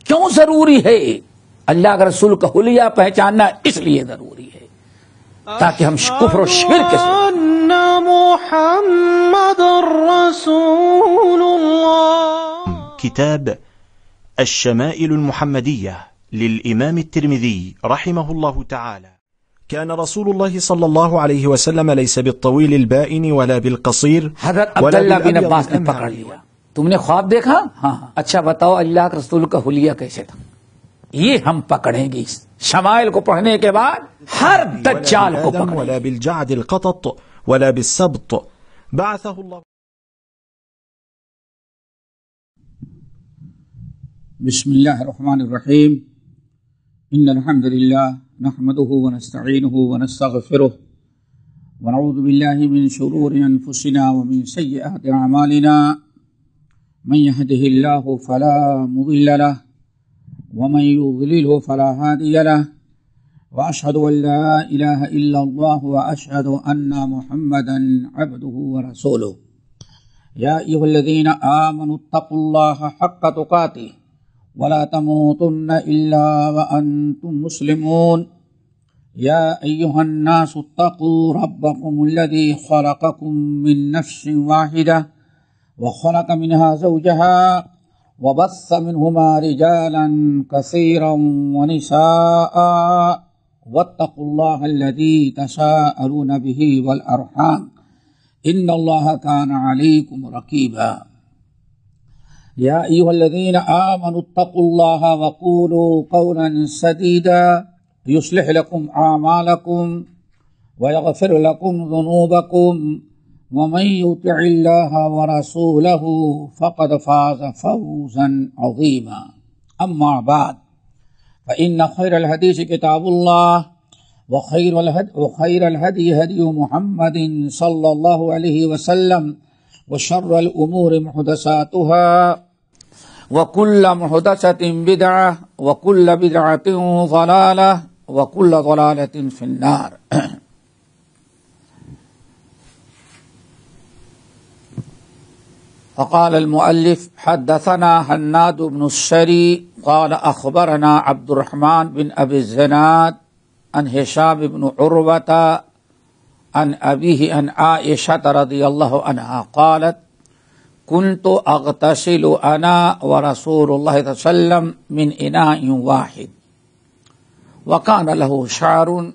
کیوں ضروری ہے؟ اللہ کے رسول کا حلیہ پہچاننا اس لیے ضروری ہے تاکہ ہم کفر و شرک سے محمد رسول اللہ. كتاب الشمائل المحمدية للإمام الترمذي رحمه الله تعالى. كان رسول الله صلى الله عليه وسلم ليس بالطويل البائن ولا بالقصير. حضرت عبداللہ بن عباس نے پکڑ لیا. تم نے خواب دیکھا؟ ہاں. اچھا بتاؤ اللہ کے رسول کا حلیہ کیسے تھا؟ یہ ہم پکڑیں گے شمائل کو پڑھنے کے بعد ہر دجال کو پکڑیں. ولا بالجعد القطط ولا بالسبط بعثه الله. بسم اللہ الرحمن الرحیم. ان الحمد للہ نحمده ونستعینه ونستغفره ونعوذ باللہ من شرور انفسنا ومن سیئات اعمالنا. من يهده الله فلا مضل له ومن يضلله فلا هادي له واشهد ان لا اله الا الله واشهد ان محمدا عبده ورسوله. يا ايها الذين امنوا اتقوا الله حق تقاته ولا تموتن الا وانتم مسلمون. يا ايها الناس اتقوا ربكم الذي خلقكم من نفس واحده وخلق منها زوجها وبث منهما رجالا كثيرا ونساء واتقوا الله الذي تساءلون به والأرحام إن الله كان عليكم رقيبا. يا أيها الذين آمنوا اتقوا الله وقولوا قولا سديدا يصلح لكم أعمالكم ويغفر لكم ذنوبكم ومن يطع الله ورسوله فقد فاز فوزا عظيما. أما بعد فإن خير الحديث كتاب الله وخير الهدي هدي محمد صلى الله عليه وسلم وشر الأمور محدثاتها وكل محدثة بدعة وكل بدعة ضلالة وكل ضلالة في النار. فقال المؤلف حدثنا حناد بن السري قال أخبرنا عبد الرحمن بن أبي الزناد عن هشام بن عروة عن أبيه عن عائشة رضي الله عنها قالت كنت أغتسل أنا ورسول الله صلى الله عليه وسلم من إناء واحد وكان له شعر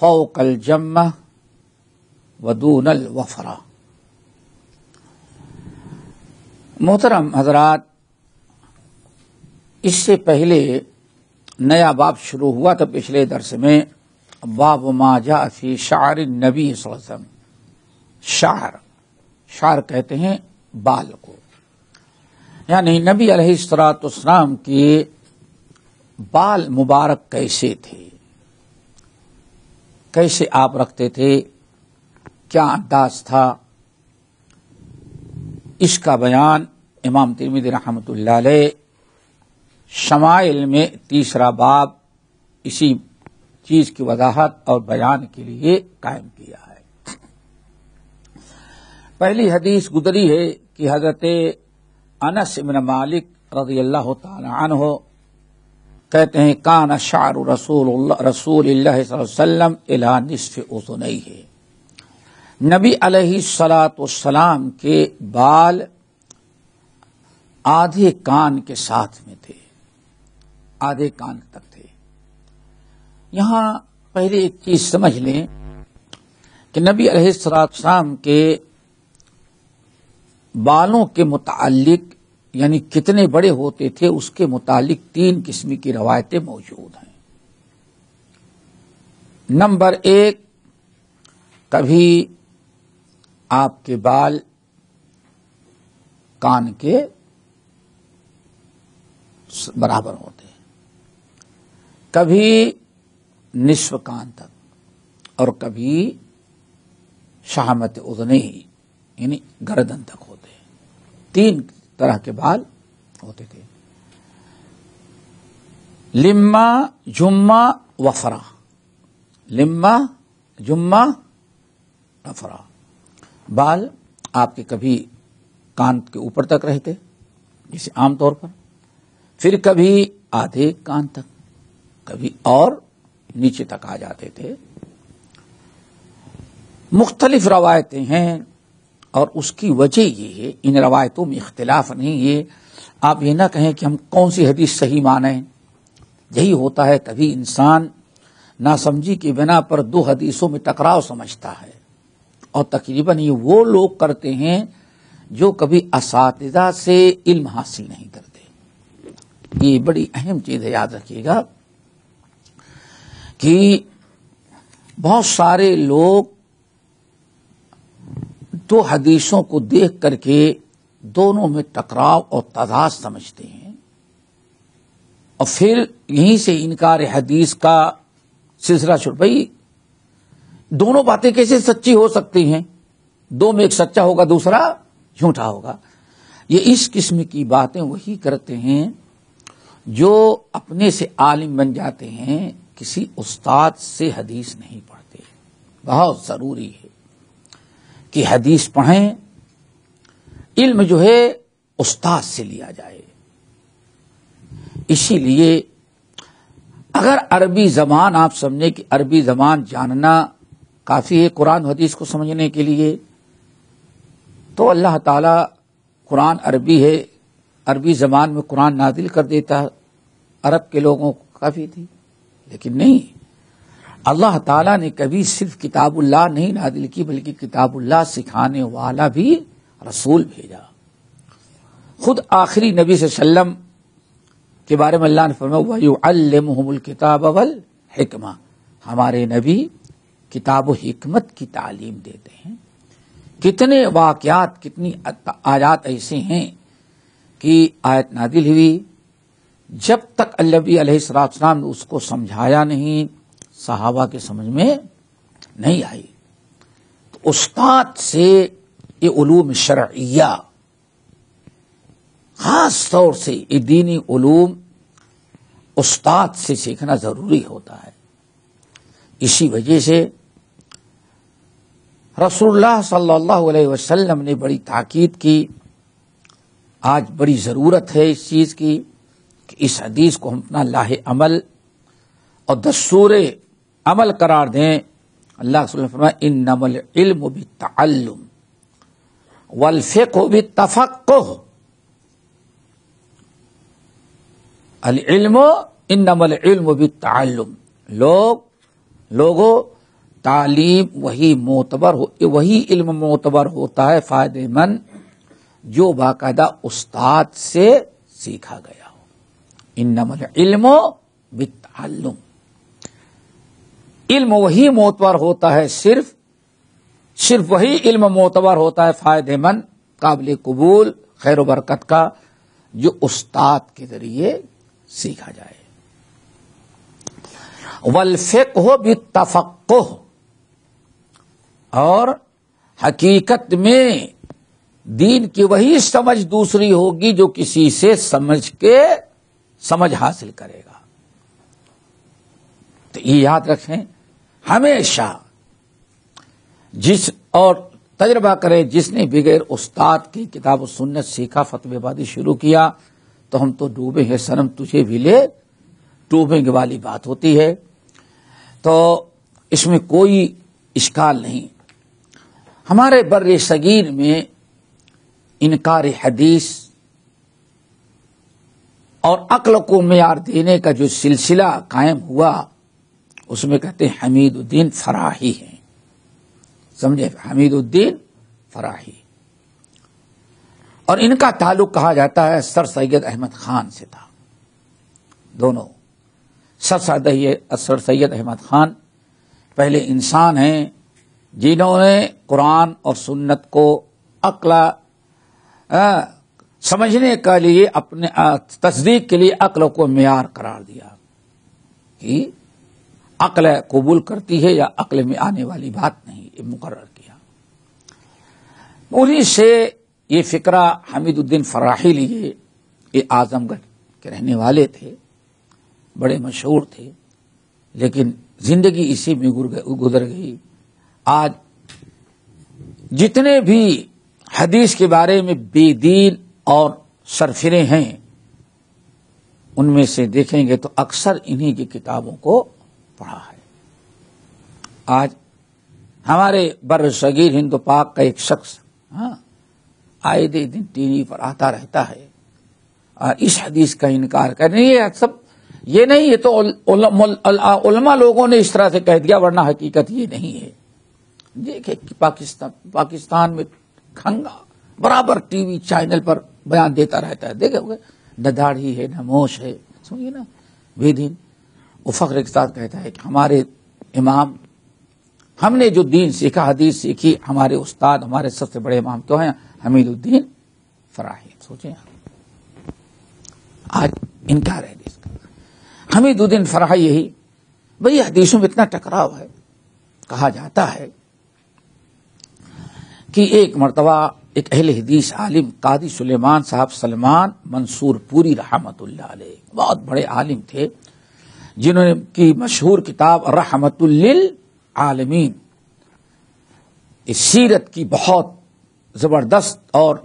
فوق الجمة ودون الوفرة. محترم حضرات، اس سے پہلے نیا باب شروع ہوا تھا پچھلے درس میں، باب ما جاء فی شعر النبی صلی اللہ علیہ وسلم. شعر کہتے ہیں بال کو، یعنی نبی علیہ الصلوۃ والسلام کے بال مبارک کیسے تھے، کیسے آپ رکھتے تھے، کیا انداز تھا، اس کا بیان امام ترمذی رحمۃ اللہ علیہ شمائل میں تیسرا باب اسی چیز کی وضاحت اور بیان کے لیے قائم کیا ہے. پہلی حدیث گزری ہے کہ حضرت انس بن مالک رضی اللہ تعالی عنہ کہتے ہیں کان شعر رسول اللہ صلی اللہ علیہ وسلم الی نصف اذنیہ. نبی علیہ الصلوۃ والسلام کے بال آدھے کان کے ساتھ میں تھے، آدھے کان تک تھے. یہاں پہلے ایک چیز سمجھ لیں کہ نبی علیہ الصلوۃ والسلام کے بالوں کے متعلق یعنی کتنے بڑے ہوتے تھے اس کے متعلق 3 قسم کی روایتیں موجود ہیں. نمبر 1، کبھی آپ کے بال کان کے برابر ہوتے ہیں، کبھی نصف کان تک اور کبھی شہامت اذنی یعنی گردن تک ہوتے ہیں. 3 طرح کے بال ہوتے تھے. لما، جمہ، وفرا. لما، جمہ، وفرا. بال آپ کے کبھی کان کے اوپر تک رہتے جیسے عام طور پر، پھر کبھی آدھے کان تک، کبھی اور نیچے تک آ جاتے تھے۔ مختلف روایتیں ہیں، اور اس کی وجہ یہ ہے، ان روایتوں میں اختلاف نہیں ہے۔ آپ یہ نہ کہیں کہ ہم کون سی حدیث صحیح مانیں، یہی ہوتا ہے کبھی انسان ناسمجھی کی بنا پر دو حدیثوں میں ٹکراؤ سمجھتا ہے، اور تقریباً یہ وہ لوگ کرتے ہیں جو کبھی اساتذہ سے علم حاصل نہیں کرتے۔ یہ بڑی اہم چیز ہے، یاد رکھیے گا کہ بہت سارے لوگ دو حدیثوں کو دیکھ کر کے دونوں میں ٹکراؤ اور تضاد سمجھتے ہیں، اور پھر یہیں سے انکار حدیث کا سلسلہ شروع۔ بھائی دونوں باتیں کیسے سچی ہو سکتی ہیں؟ دو میں ایک سچا ہوگا، دوسرا جھوٹا ہوگا۔ یہ اس قسم کی باتیں وہی کرتے ہیں جو اپنے سے عالم بن جاتے ہیں، کسی استاد سے حدیث نہیں پڑھتے۔ بہت ضروری ہے کہ حدیث پڑھیں، علم جو ہے استاد سے لیا جائے۔ اسی لیے اگر عربی زبان آپ سمجھیں کہ عربی زبان جاننا کافی ہے قرآن و حدیث کو سمجھنے کے لیے، تو اللہ تعالی قرآن عربی ہے، عربی زبان میں قرآن نازل کر دیتا، عرب کے لوگوں کو کافی تھی۔ لیکن نہیں، اللہ تعالیٰ نے کبھی صرف کتاب اللہ نہیں نازل کی، بلکہ کتاب اللہ سکھانے والا بھی رسول بھیجا۔ خود آخری نبی صلی اللہ علیہ وسلم کے بارے میں اللہ نے فرمایا وَيُعَلِّمُهُمُ الْكِتَابَ وَالْحِكْمَةَ، ہمارے نبی کتاب و حکمت کی تعلیم دیتے ہیں۔ کتنے واقعات، کتنی آیات ایسے ہیں کہ آیت نازل ہوئی، جب تک نبی علیہ السلام نے اس کو سمجھایا نہیں، صحابہ کے سمجھ میں نہیں آئی۔ تو استاد سے یہ علوم شرعیہ، خاص طور سے یہ دینی علوم استاد سے سیکھنا ضروری ہوتا ہے۔ اسی وجہ سے رسول اللہ صلی اللہ علیہ وسلم نے بڑی تاکید کی، آج بڑی ضرورت ہے اس چیز کی کہ اس حدیث کو ہم اپنا لاہ عمل اور دستور عمل قرار دیں۔ اللہ صلی اللہ علیہ وسلم فرمایا انما العلم بالتعلم والفقہ بالتفقہ، العلم انما العلم بالتعلم، لوگوں تعلیم وہی معتبر وہی علم معتبر ہوتا ہے، فائدہ مند، جو باقاعدہ استاد سے سیکھا گیا ہو۔ انما العلم بالتعلم، علم وہی معتبر ہوتا ہے، صرف وہی علم معتبر ہوتا ہے، فائدہ مند، قابل قبول، خیر و برکت کا، جو استاد کے ذریعے سیکھا جائے۔ والفقہ بالتفقہ، اور حقیقت میں دین کی وہی سمجھ دوسری ہوگی جو کسی سے سمجھ حاصل کرے گا۔ تو یہ یاد رکھیں، ہمیشہ اور تجربہ کرے، جس نے بغیر استاد کی کتاب و سنت سیکھا، فتوی بازی شروع کیا، تو ہم تو ڈوبے ہیں، صنم تجھے بھی لے ڈوبیں والی بات ہوتی ہے۔ تو اس میں کوئی اشکال نہیں۔ ہمارے بر صغیر میں انکار حدیث اور عقل کو معیار دینے کا جو سلسلہ قائم ہوا، اس میں کہتے ہیں حمید الدین فراہی ہیں، سمجھے؟ حمید الدین فراہی، اور ان کا تعلق کہا جاتا ہے سر سید احمد خان سے تھا۔ دونوں سر سید احمد خان پہلے انسان ہیں جنہوں نے قرآن اور سنت کو عقل سمجھنے کے لیے، اپنے تصدیق کے لیے عقل کو معیار قرار دیا کہ عقل قبول کرتی ہے یا عقل میں آنے والی بات نہیں، یہ مقرر کیا۔ انہیں سے یہ فکرہ حمید الدین فراہی لیے، یہ اعظم گڑھ کے رہنے والے تھے، بڑے مشہور تھے، لیکن زندگی اسی میں گزر گئی۔ آج جتنے بھی حدیث کے بارے میں بے دین اور سرفرے ہیں، ان میں سے دیکھیں گے تو اکثر انہی کی کتابوں کو پڑھا ہے. آج ہمارے بر صغیر ہند و پاک کا ایک شخص آئے دن ٹی وی پر آتا رہتا ہے اور اس حدیث کا انکار کر رہے ہیں. یہ نہیں، یہ تو علماء لوگوں نے اس طرح سے کہہ دیا، ورنہ حقیقت یہ نہیں ہے. دیکھیں کہ پاکستان میں کھنگا برابر ٹی وی چینل پر بیان دیتا رہتا ہے. دیکھیں نہ داڑھی ہے نہ موش ہے، سنیے نا بے دین. وہ فخر کے ساتھ کہتا ہے کہ ہمارے امام، ہم نے جو دین سیکھا، حدیث سیکھی، ہمارے استاد، ہمارے سب سے بڑے امام تو ہیں حمید الدین فراہی. سوچیں آج انکار ہے اس کا. حمید الدین فراہی یہی بھئی حدیثوں میں اتنا ٹکراؤ ہے. کہا جاتا ہے کہ ایک مرتبہ ایک اہل حدیث عالم قاضی سلیمان صاحب سلمان منصور پوری رحمت اللہ علیہ، بہت بڑے عالم تھے، جنہوں نے کی مشہور کتاب رحمت للعالمین، اس سیرت کی بہت زبردست اور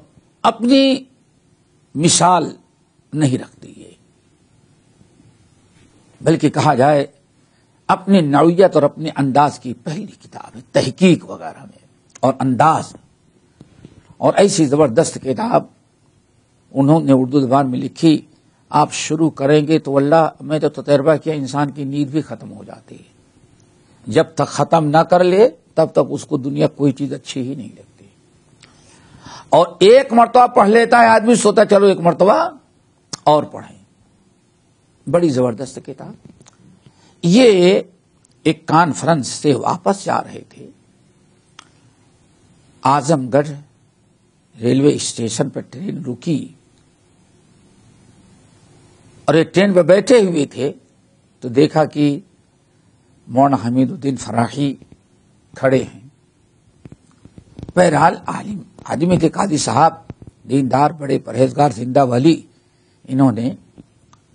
اپنی مثال نہیں رکھتی ہے، بلکہ کہا جائے اپنی نوعیت اور اپنے انداز کی پہلی کتاب ہے، تحقیق وغیرہ میں اور انداز، اور ایسی زبردست کتاب انہوں نے اردو زبان میں لکھی. آپ شروع کریں گے تو واللہ میں تو تجربہ کیا انسان کی نیند بھی ختم ہو جاتی ہے. جب تک ختم نہ کر لے تب تک اس کو دنیا کوئی چیز اچھی ہی نہیں لگتی. اور ایک مرتبہ پڑھ لیتا ہے آدمی، سوتا چلو ایک مرتبہ اور پڑھیں. بڑی زبردست کتاب. یہ ایک کانفرنس سے واپس جا رہے تھے، اعظم گڑھ ریلوے اسٹیشن پر ٹرین رکی اور ایک ٹرین پہ بیٹھے ہوئے تھے تو دیکھا کہ مولانا حمید الدین فراہی کھڑے ہیں. بہرحال عالم تھے، قاضی صاحب، دیندار، بڑے پرہیزگار، زندہ ولی. انہوں نے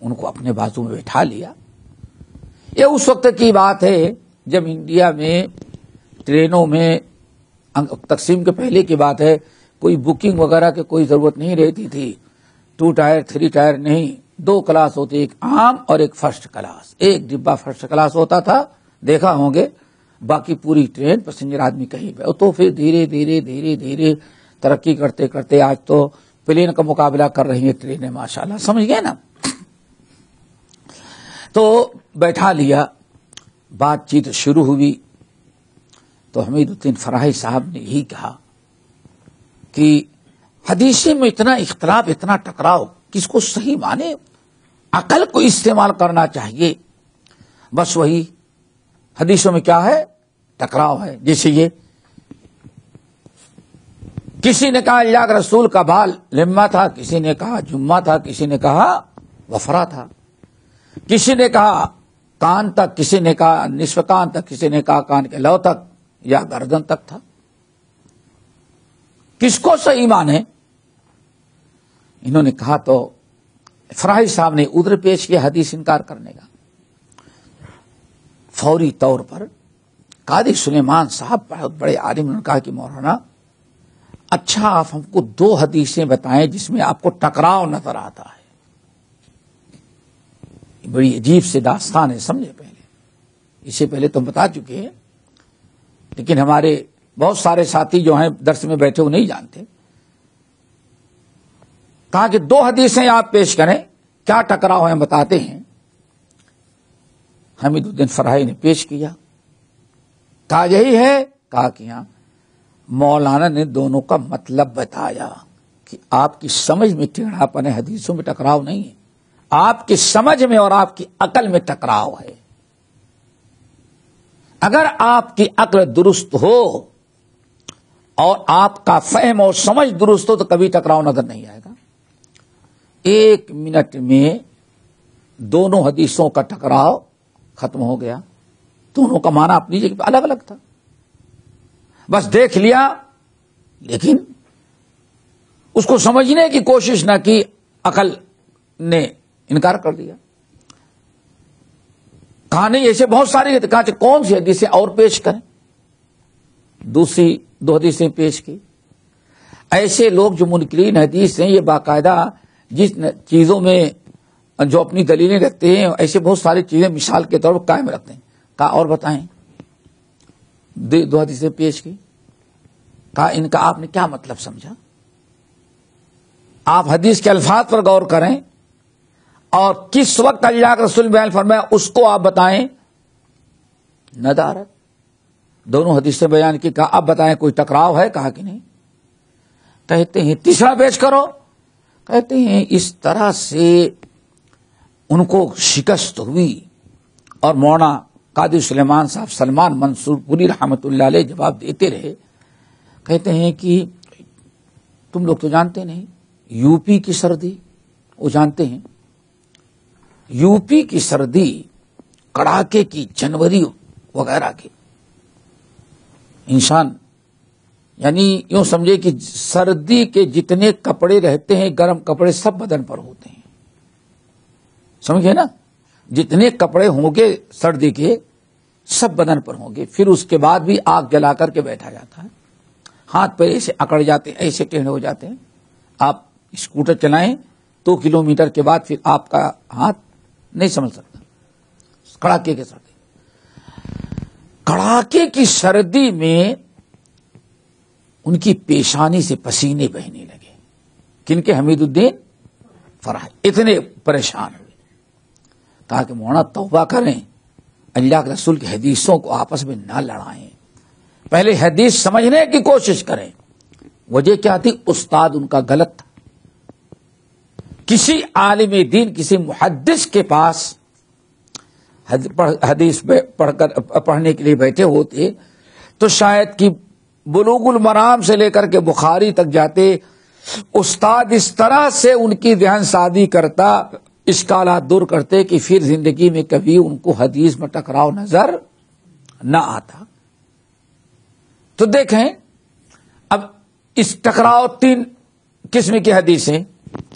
ان کو اپنے بازو میں بٹھا لیا. یہ اس وقت کی بات ہے جب انڈیا میں ٹرینوں میں تقسیم کے پہلے کی بات ہے، کوئی بکنگ وغیرہ کی کوئی ضرورت نہیں رہتی تھی. 2 ٹائر 3 ٹائر نہیں، 2 کلاس ہوتی، ایک عام اور ایک فرسٹ کلاس. ایک ڈبہ فرسٹ کلاس ہوتا تھا، دیکھا ہوں گے، باقی پوری ٹرین پیسنجر آدمی کہیں پہ. تو پھر دھیرے دھیرے دھیرے دھیرے ترقی کرتے کرتے آج تو پلین کا مقابلہ کر رہی ہیں ٹرینیں، ماشاءاللہ. سمجھ گئے نا؟ تو بیٹھا لیا، بات چیت شروع ہوئی تو حمید الدین فراہی صاحب نے یہی کہا کہ حدیث میں اتنا اختلاف، اتنا ٹکراؤ، کس کو صحیح مانے؟ عقل کو استعمال کرنا چاہیے. بس وہی حدیثوں میں کیا ہے؟ ٹکراؤ ہے. جیسے یہ کسی نے کہا اللہ کے رسول کا بال لمہ تھا، کسی نے کہا جمعہ تھا، کسی نے کہا وفرا تھا، کسی نے کہا کان تک، کسی نے کہا نصف کان تک، کسی نے کہا کان کے لو تک یا گردن تک تھا. کس کو صحیح مانے؟ انہوں نے کہا تو فراہی صاحب نے عذر پیش کیا حدیث انکار کرنے کا. فوری طور پر قاضی سلیمان صاحب بہت بڑے عالم نے کہا کہ مولانا اچھا آپ ہم کو 2 حدیثیں بتائیں جس میں آپ کو ٹکراؤ نظر آتا ہے. بڑی عجیب سے داستان ہے، سمجھے؟ پہلے اسے پہلے تو ہم بتا چکے ہیں، لیکن ہمارے بہت سارے ساتھی جو ہیں درس میں بیٹھے وہ نہیں جانتے. کہا کہ 2 حدیثیں آپ پیش کریں، کیا ٹکراؤ ہیں بتاتے ہیں. حمید الدین فراہی نے پیش کیا. کہا یہی ہے؟ کہا کہ ہاں. مولانا نے دونوں کا مطلب بتایا کہ آپ کی سمجھ میں ٹیڑھا پن ہے، حدیثوں میں ٹکراؤ نہیں ہے، آپ کی سمجھ میں اور آپ کی عقل میں ٹکراؤ ہے. اگر آپ کی عقل درست ہو اور آپ کا فہم اور سمجھ درست ہو تو کبھی ٹکراؤ نظر نہیں آئے گا. 1 منٹ میں دونوں حدیثوں کا ٹکراؤ ختم ہو گیا. دونوں کا معنی اپنی جگہ الگ الگ تھا، بس دیکھ لیا لیکن اس کو سمجھنے کی کوشش نہ کی، عقل نے انکار کر دیا. کہا نہیں ایسے بہت ساری، کہا کون سی حدیثیں اور پیش کریں. دوسری 2 حدیثیں پیش کی. ایسے لوگ جو منکرین حدیث ہیں یہ باقاعدہ جس چیزوں میں جو اپنی دلیلیں رکھتے ہیں ایسے بہت ساری چیزیں مثال کے طور پر قائم رکھتے ہیں. کہا اور بتائیں, 2 حدیثیں پیش کی. کہا ان کا آپ نے کیا مطلب سمجھا؟ آپ حدیث کے الفاظ پر غور کریں اور کس وقت اللہ کے رسول بیان فرمایا اس کو آپ بتائیں. ندارت دونوں حدیثیں بیان کی. کہا اب بتائیں کوئی ٹکراؤ ہے؟ کہا کہ نہیں. کہتے ہیں تیسرا پیش کرو. کہتے ہیں اس طرح سے ان کو شکست ہوئی اور مولانا قادری سلیمان صاحب سلمان منصور پوری رحمت اللہ علیہ جواب دیتے رہے. کہتے ہیں کہ تم لوگ تو جانتے نہیں, یو پی کی سردی وہ جانتے ہیں, یو پی کی سردی کڑاکے کی جنوری وغیرہ کی, انسان یعنی یوں سمجھے کہ سردی کے جتنے کپڑے رہتے ہیں گرم کپڑے سب بدن پر ہوتے ہیں, سمجھے نا, جتنے کپڑے ہوں گے سردی کے سب بدن پر ہوں گے. پھر اس کے بعد بھی آگ جلا کر کے بیٹھا جاتا ہے, ہاتھ پیر ایسے اکڑ جاتے ہیں, ایسے ٹیڑھے ہو جاتے ہیں. آپ اسکوٹر چلائیں 2 کلومیٹر کے بعد پھر آپ کا ہاتھ نہیں سنبھل سکتا, کڑاکے کے سردی. کڑاکے کی سردی میں ان کی پیشانی سے پسینے بہنے لگے. کن کے؟ حمید الدین فرح. اتنے پریشان ہوئے. کہا کہ مولانا توبہ کریں, اللہ کے رسول کی حدیثوں کو آپس میں نہ لڑائیں, پہلے حدیث سمجھنے کی کوشش کریں. وجہ کیا تھی؟ استاد ان کا غلط تھا. کسی عالم دین کسی محدث کے پاس حدیث پڑھنے کے لیے بیٹھے ہوتے تو شاید کہ بلوغ المرام سے لے کر کے بخاری تک جاتے. استاد اس طرح سے ان کی ذہن سازی کرتا, اشکالات دور کرتے کہ پھر زندگی میں کبھی ان کو حدیث میں ٹکراؤ نظر نہ آتا. تو دیکھیں اب اس ٹکراؤ 3 قسم کی حدیثیں,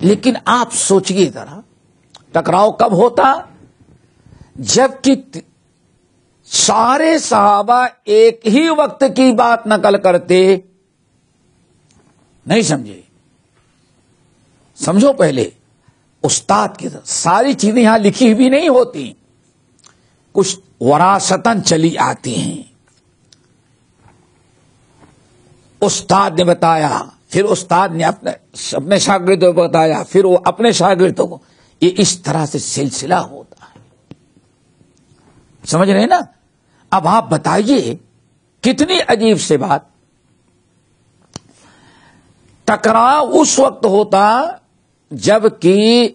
لیکن آپ سوچئے ذرا ٹکراؤ کب ہوتا؟ جبکہ سارے صحابہ ایک ہی وقت کی بات نقل کرتے. نہیں سمجھے؟ سمجھو پہلے استاد کی ساری چیزیں یہاں لکھی ہوئی نہیں ہوتی, کچھ وراثتاً چلی آتی ہیں. استاد نے بتایا, پھر استاد نے اپنے شاگردوں کو بتایا, پھر وہ اپنے شاگردوں کو, یہ اس طرح سے سلسلہ ہوتا ہے. سمجھ رہے ہیں نا؟ اب آپ بتائیے کتنی عجیب سے بات. ٹکراؤ اس وقت ہوتا جب کہ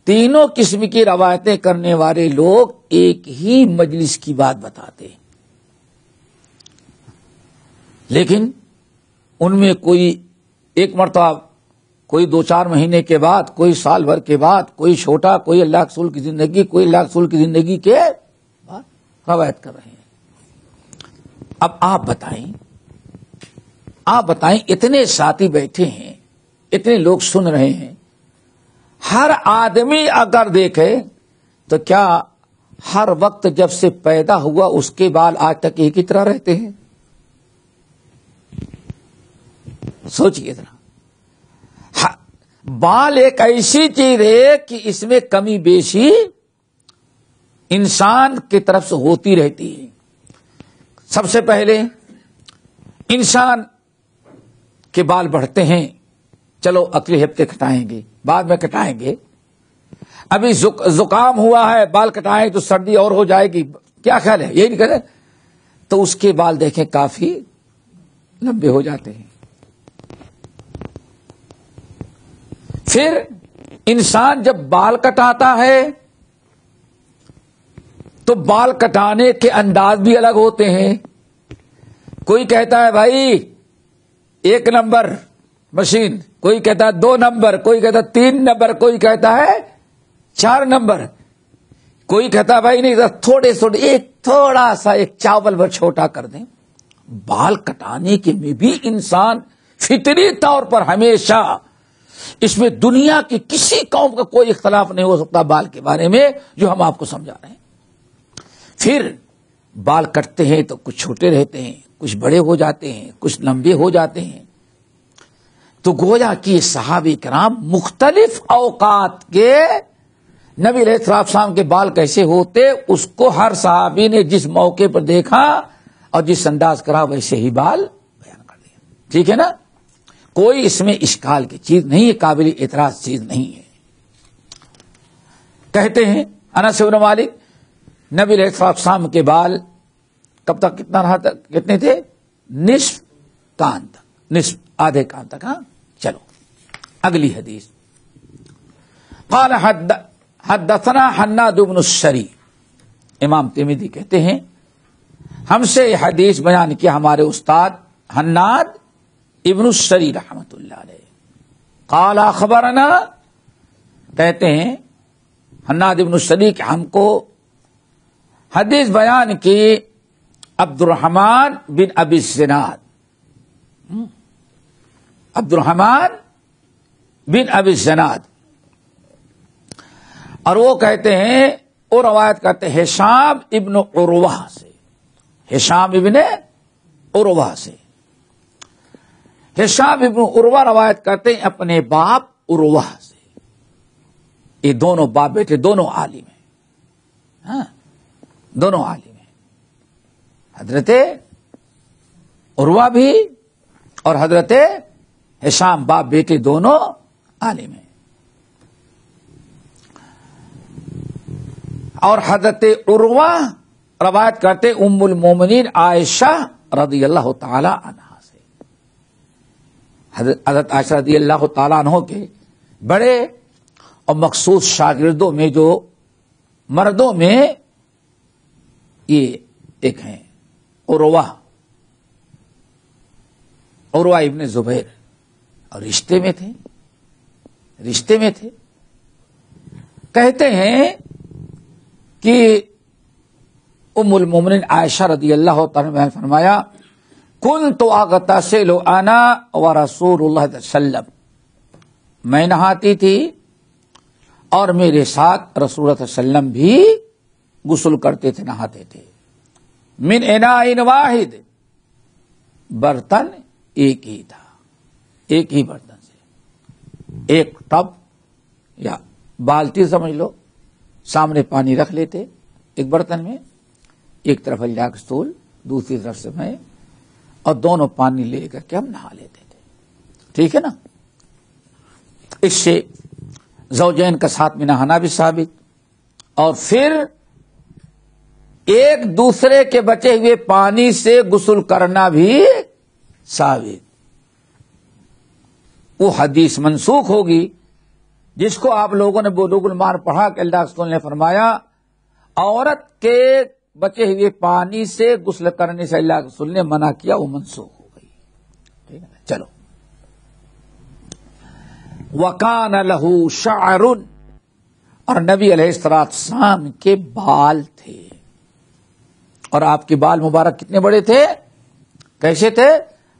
تینوں قسم کی روایتیں کرنے والے لوگ ایک ہی مجلس کی بات بتاتے, لیکن ان میں کوئی ایک مرتبہ, کوئی 2-4 مہینے کے بعد, کوئی سال بھر کے بعد, کوئی چھوٹا, کوئی اللہ کے رسول کی زندگی, کوئی اللہ کے رسول کی زندگی کے بعد روایت کر رہے ہیں. اب آپ بتائیں اتنے ساتھی بیٹھے ہیں, اتنے لوگ سن رہے ہیں, ہر آدمی اگر دیکھے تو کیا ہر وقت جب سے پیدا ہوا اس کے بال آج تک ایک ہی طرح رہتے ہیں؟ سوچئے ذرا. بال ایک ایسی چیز ہے کہ اس میں کمی بیشی انسان کی طرف سے ہوتی رہتی ہے. سب سے پہلے انسان کے بال بڑھتے ہیں, چلو اگلے ہفتے کٹائیں گے, بعد میں کٹائیں گے. ابھی زکام ہوا ہے, بال کٹائیں تو سردی اور ہو جائے گی, کیا خیال ہے؟ یہی نہیں کرے تو اس کے بال دیکھیں کافی لمبے ہو جاتے ہیں. پھر انسان جب بال کٹاتا ہے تو بال کٹانے کے انداز بھی الگ ہوتے ہیں. کوئی کہتا ہے بھائی 1 نمبر مشین, کوئی کہتا ہے 2 نمبر, کوئی کہتا ہے 3 نمبر, کوئی کہتا ہے 4 نمبر, کوئی کہتا ہے بھائی نہیں ایک تھوڑا سا ایک چاول بھر چھوٹا کر دیں. بال کٹانے کے میں بھی انسان فطری طور پر ہمیشہ, اس میں دنیا کی کسی قوم کا کوئی اختلاف نہیں ہو سکتا بال کے بارے میں جو ہم آپ کو سمجھا رہے ہیں. پھر بال کٹتے ہیں تو کچھ چھوٹے رہتے ہیں, کچھ بڑے ہو جاتے ہیں, کچھ لمبے ہو جاتے ہیں. تو گویا کہ صحابہ کرام مختلف اوقات کے نبی علیہ السلام کے بال کیسے ہوتے اس کو ہر صحابی نے جس موقع پر دیکھا اور جس انداز کرا ویسے ہی بال بیان کر دیا. ٹھیک ہے نا؟ کوئی اس میں اشکال کی چیز نہیں ہے، قابل اعتراض چیز نہیں ہے. کہتے ہیں انس بن مالک نبی علیہ السلام کے بال کب تک کتنا رہا تک کتنے تھے؟ نصف کان تک، نصف آدھے کان تک. ہاں چلو اگلی حدیث. قال حدثنا حناد بن السری، امام ترمذی کہتے ہیں ہم سے یہ حدیث بیان کیا ہمارے استاد حناد ابن السری رحمت اللہ علیہ. قال اخبرنا، کہتے ہیں حناد ابن السری کہ ہم کو حدیث بیان کی عبد الرحمن بن ابی الزناد، عبد الرحمن بن ابی الزناد، اور وہ کہتے ہیں وہ روایت کرتے ہیں ہشام ابن عروہ سے، ہشام ابن عروہ سے. ہشام ابن عروہ روایت کرتے ہیں اپنے باپ عروہ سے. یہ دونوں باپ بیٹے دونوں عالم ہیں. ہاں دونوں عالم ہیں، حضرت عروہ بھی اور حضرت ہشام باپ بیٹے دونوں عالم ہیں. اور حضرت عروہ روایت کرتے ام المومنین عائشہ رضی اللہ تعالی عنہا سے. حضرت عائشہ رضی اللہ تعالی عنہ کے بڑے اور مخصوص شاگردوں میں جو مردوں میں یہ ایک ہیں عروہ ابن زبیر، اور رشتے میں تھے. کہتے ہیں کہ ام المومنین عائشہ رضی اللہ تعالی عنہ نے فرمایا کنت اغتسل انا ورسول اللہ صلی اللہ علیہ وسلم، میں نہاتی تھی اور میرے ساتھ رسول اللہ صلی اللہ علیہ وسلم بھی غسل کرتے تھے، نہاتے تھے. من اناء واحد، برتن ایک ہی تھا، ایک ہی برتن سے، ایک ٹب یا بالٹی سمجھ لو، سامنے پانی رکھ لیتے ایک برتن میں، ایک طرف اللہ کا سطول دوسری طرف سے میں، اور دونوں پانی لے کر کے ہم نہا لیتے تھے. ٹھیک ہے نا؟ اس سے زوجین کا ساتھ میں نہانا بھی ثابت، اور پھر ایک دوسرے کے بچے ہوئے پانی سے غسل کرنا بھی ثابت. وہ حدیث منسوخ ہوگی جس کو آپ لوگوں نے بلوغ المرام پڑھا کہ اللہ کے رسول نے فرمایا عورت کے بچے ہوئے پانی سے غسل کرنے سے اللہ کے رسول نے منع کیا، وہ منسوخ ہو گئی. ٹھیک ہے نا؟ چلو. وَكَانَ لَهُ شَعْرٌ، اور نبی علیہ السلام کے بال تھے، اور آپ کے بال مبارک کتنے بڑے تھے، کیسے تھے؟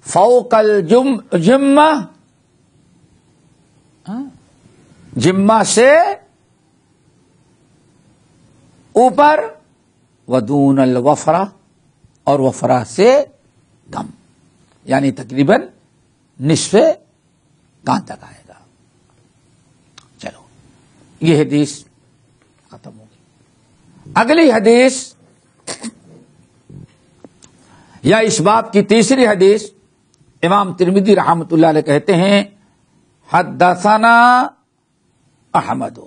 فوق الجمہ، جمہ سے اوپر، ودون الوفرہ، اور وفرہ سے کم، یعنی تقریباً نصف کان تک آئے گا. چلو یہ حدیث ختم ہوگی. اگلی حدیث یا اس باب کی تیسری حدیث امام ترمذی رحمۃ اللہ علیہ کہتے ہیں حدثنا احمد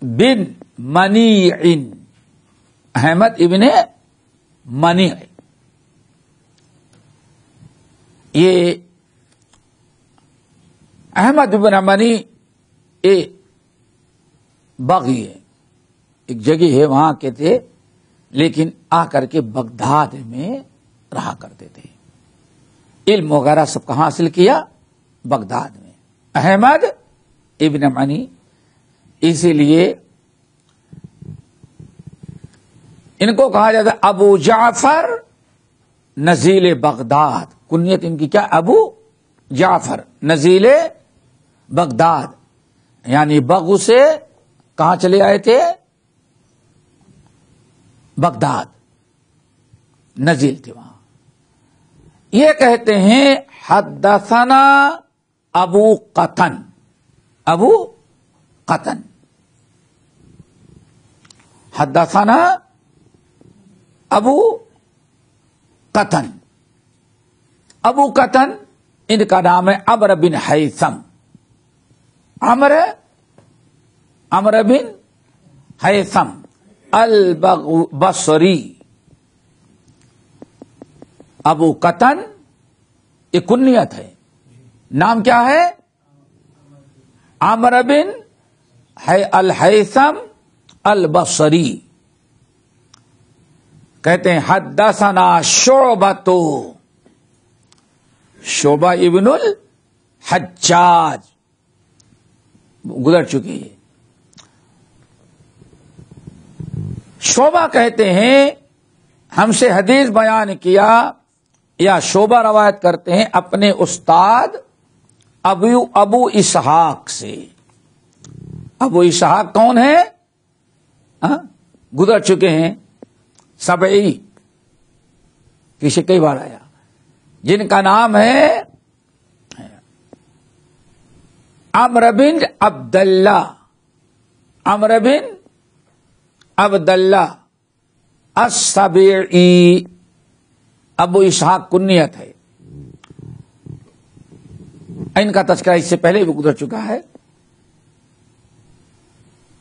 بن منیع، احمد ابن منیع. یہ احمد ابن منیع یہ بغی ہے، ایک جگہ ہے وہاں کے تھے، لیکن آ کر کے بغداد میں رہا کرتے تھے. علم وغیرہ سب کہاں حاصل کیا؟ بغداد میں. احمد ابن منیع، اسی لیے ان کو کہا جاتا ہے ابو جعفر نزیل بغداد. کنیت ان کی کیا؟ ابو جعفر نزیل بغداد، یعنی بغو سے کہاں چلے آئے تھے؟ بغداد، نزیل تھے وہاں. یہ کہتے ہیں حدثنا ابو قطن، ابو قطن، حدثنا ابو قطن۔ ابو قطن ان کا نام ہے عمرو بن ہیثم، عمرو بن ہیثم البصری۔ ابو قطن یہ کنیت ہے، نام کیا ہے؟ عمرو بن الہیثم البصری۔ کہتے ہیں حدثنا شعبۃ، شعبہ ابن الحجاج گزر چکی ہے۔ شعبہ کہتے ہیں ہم سے حدیث بیان کیا یا شعبہ روایت کرتے ہیں اپنے استاد ابو اسحاق سے۔ ابو اسحاق کون ہے؟ گزر چکے ہیں، سبعی، پیچھے کئی بار آیا، جن کا نام ہے عمرو بن عبداللہ، عمرو بن عبداللہ السبعی۔ ابو اسحاق کنیت ہے، ان کا تذکرہ اس سے پہلے بھی گزر چکا ہے۔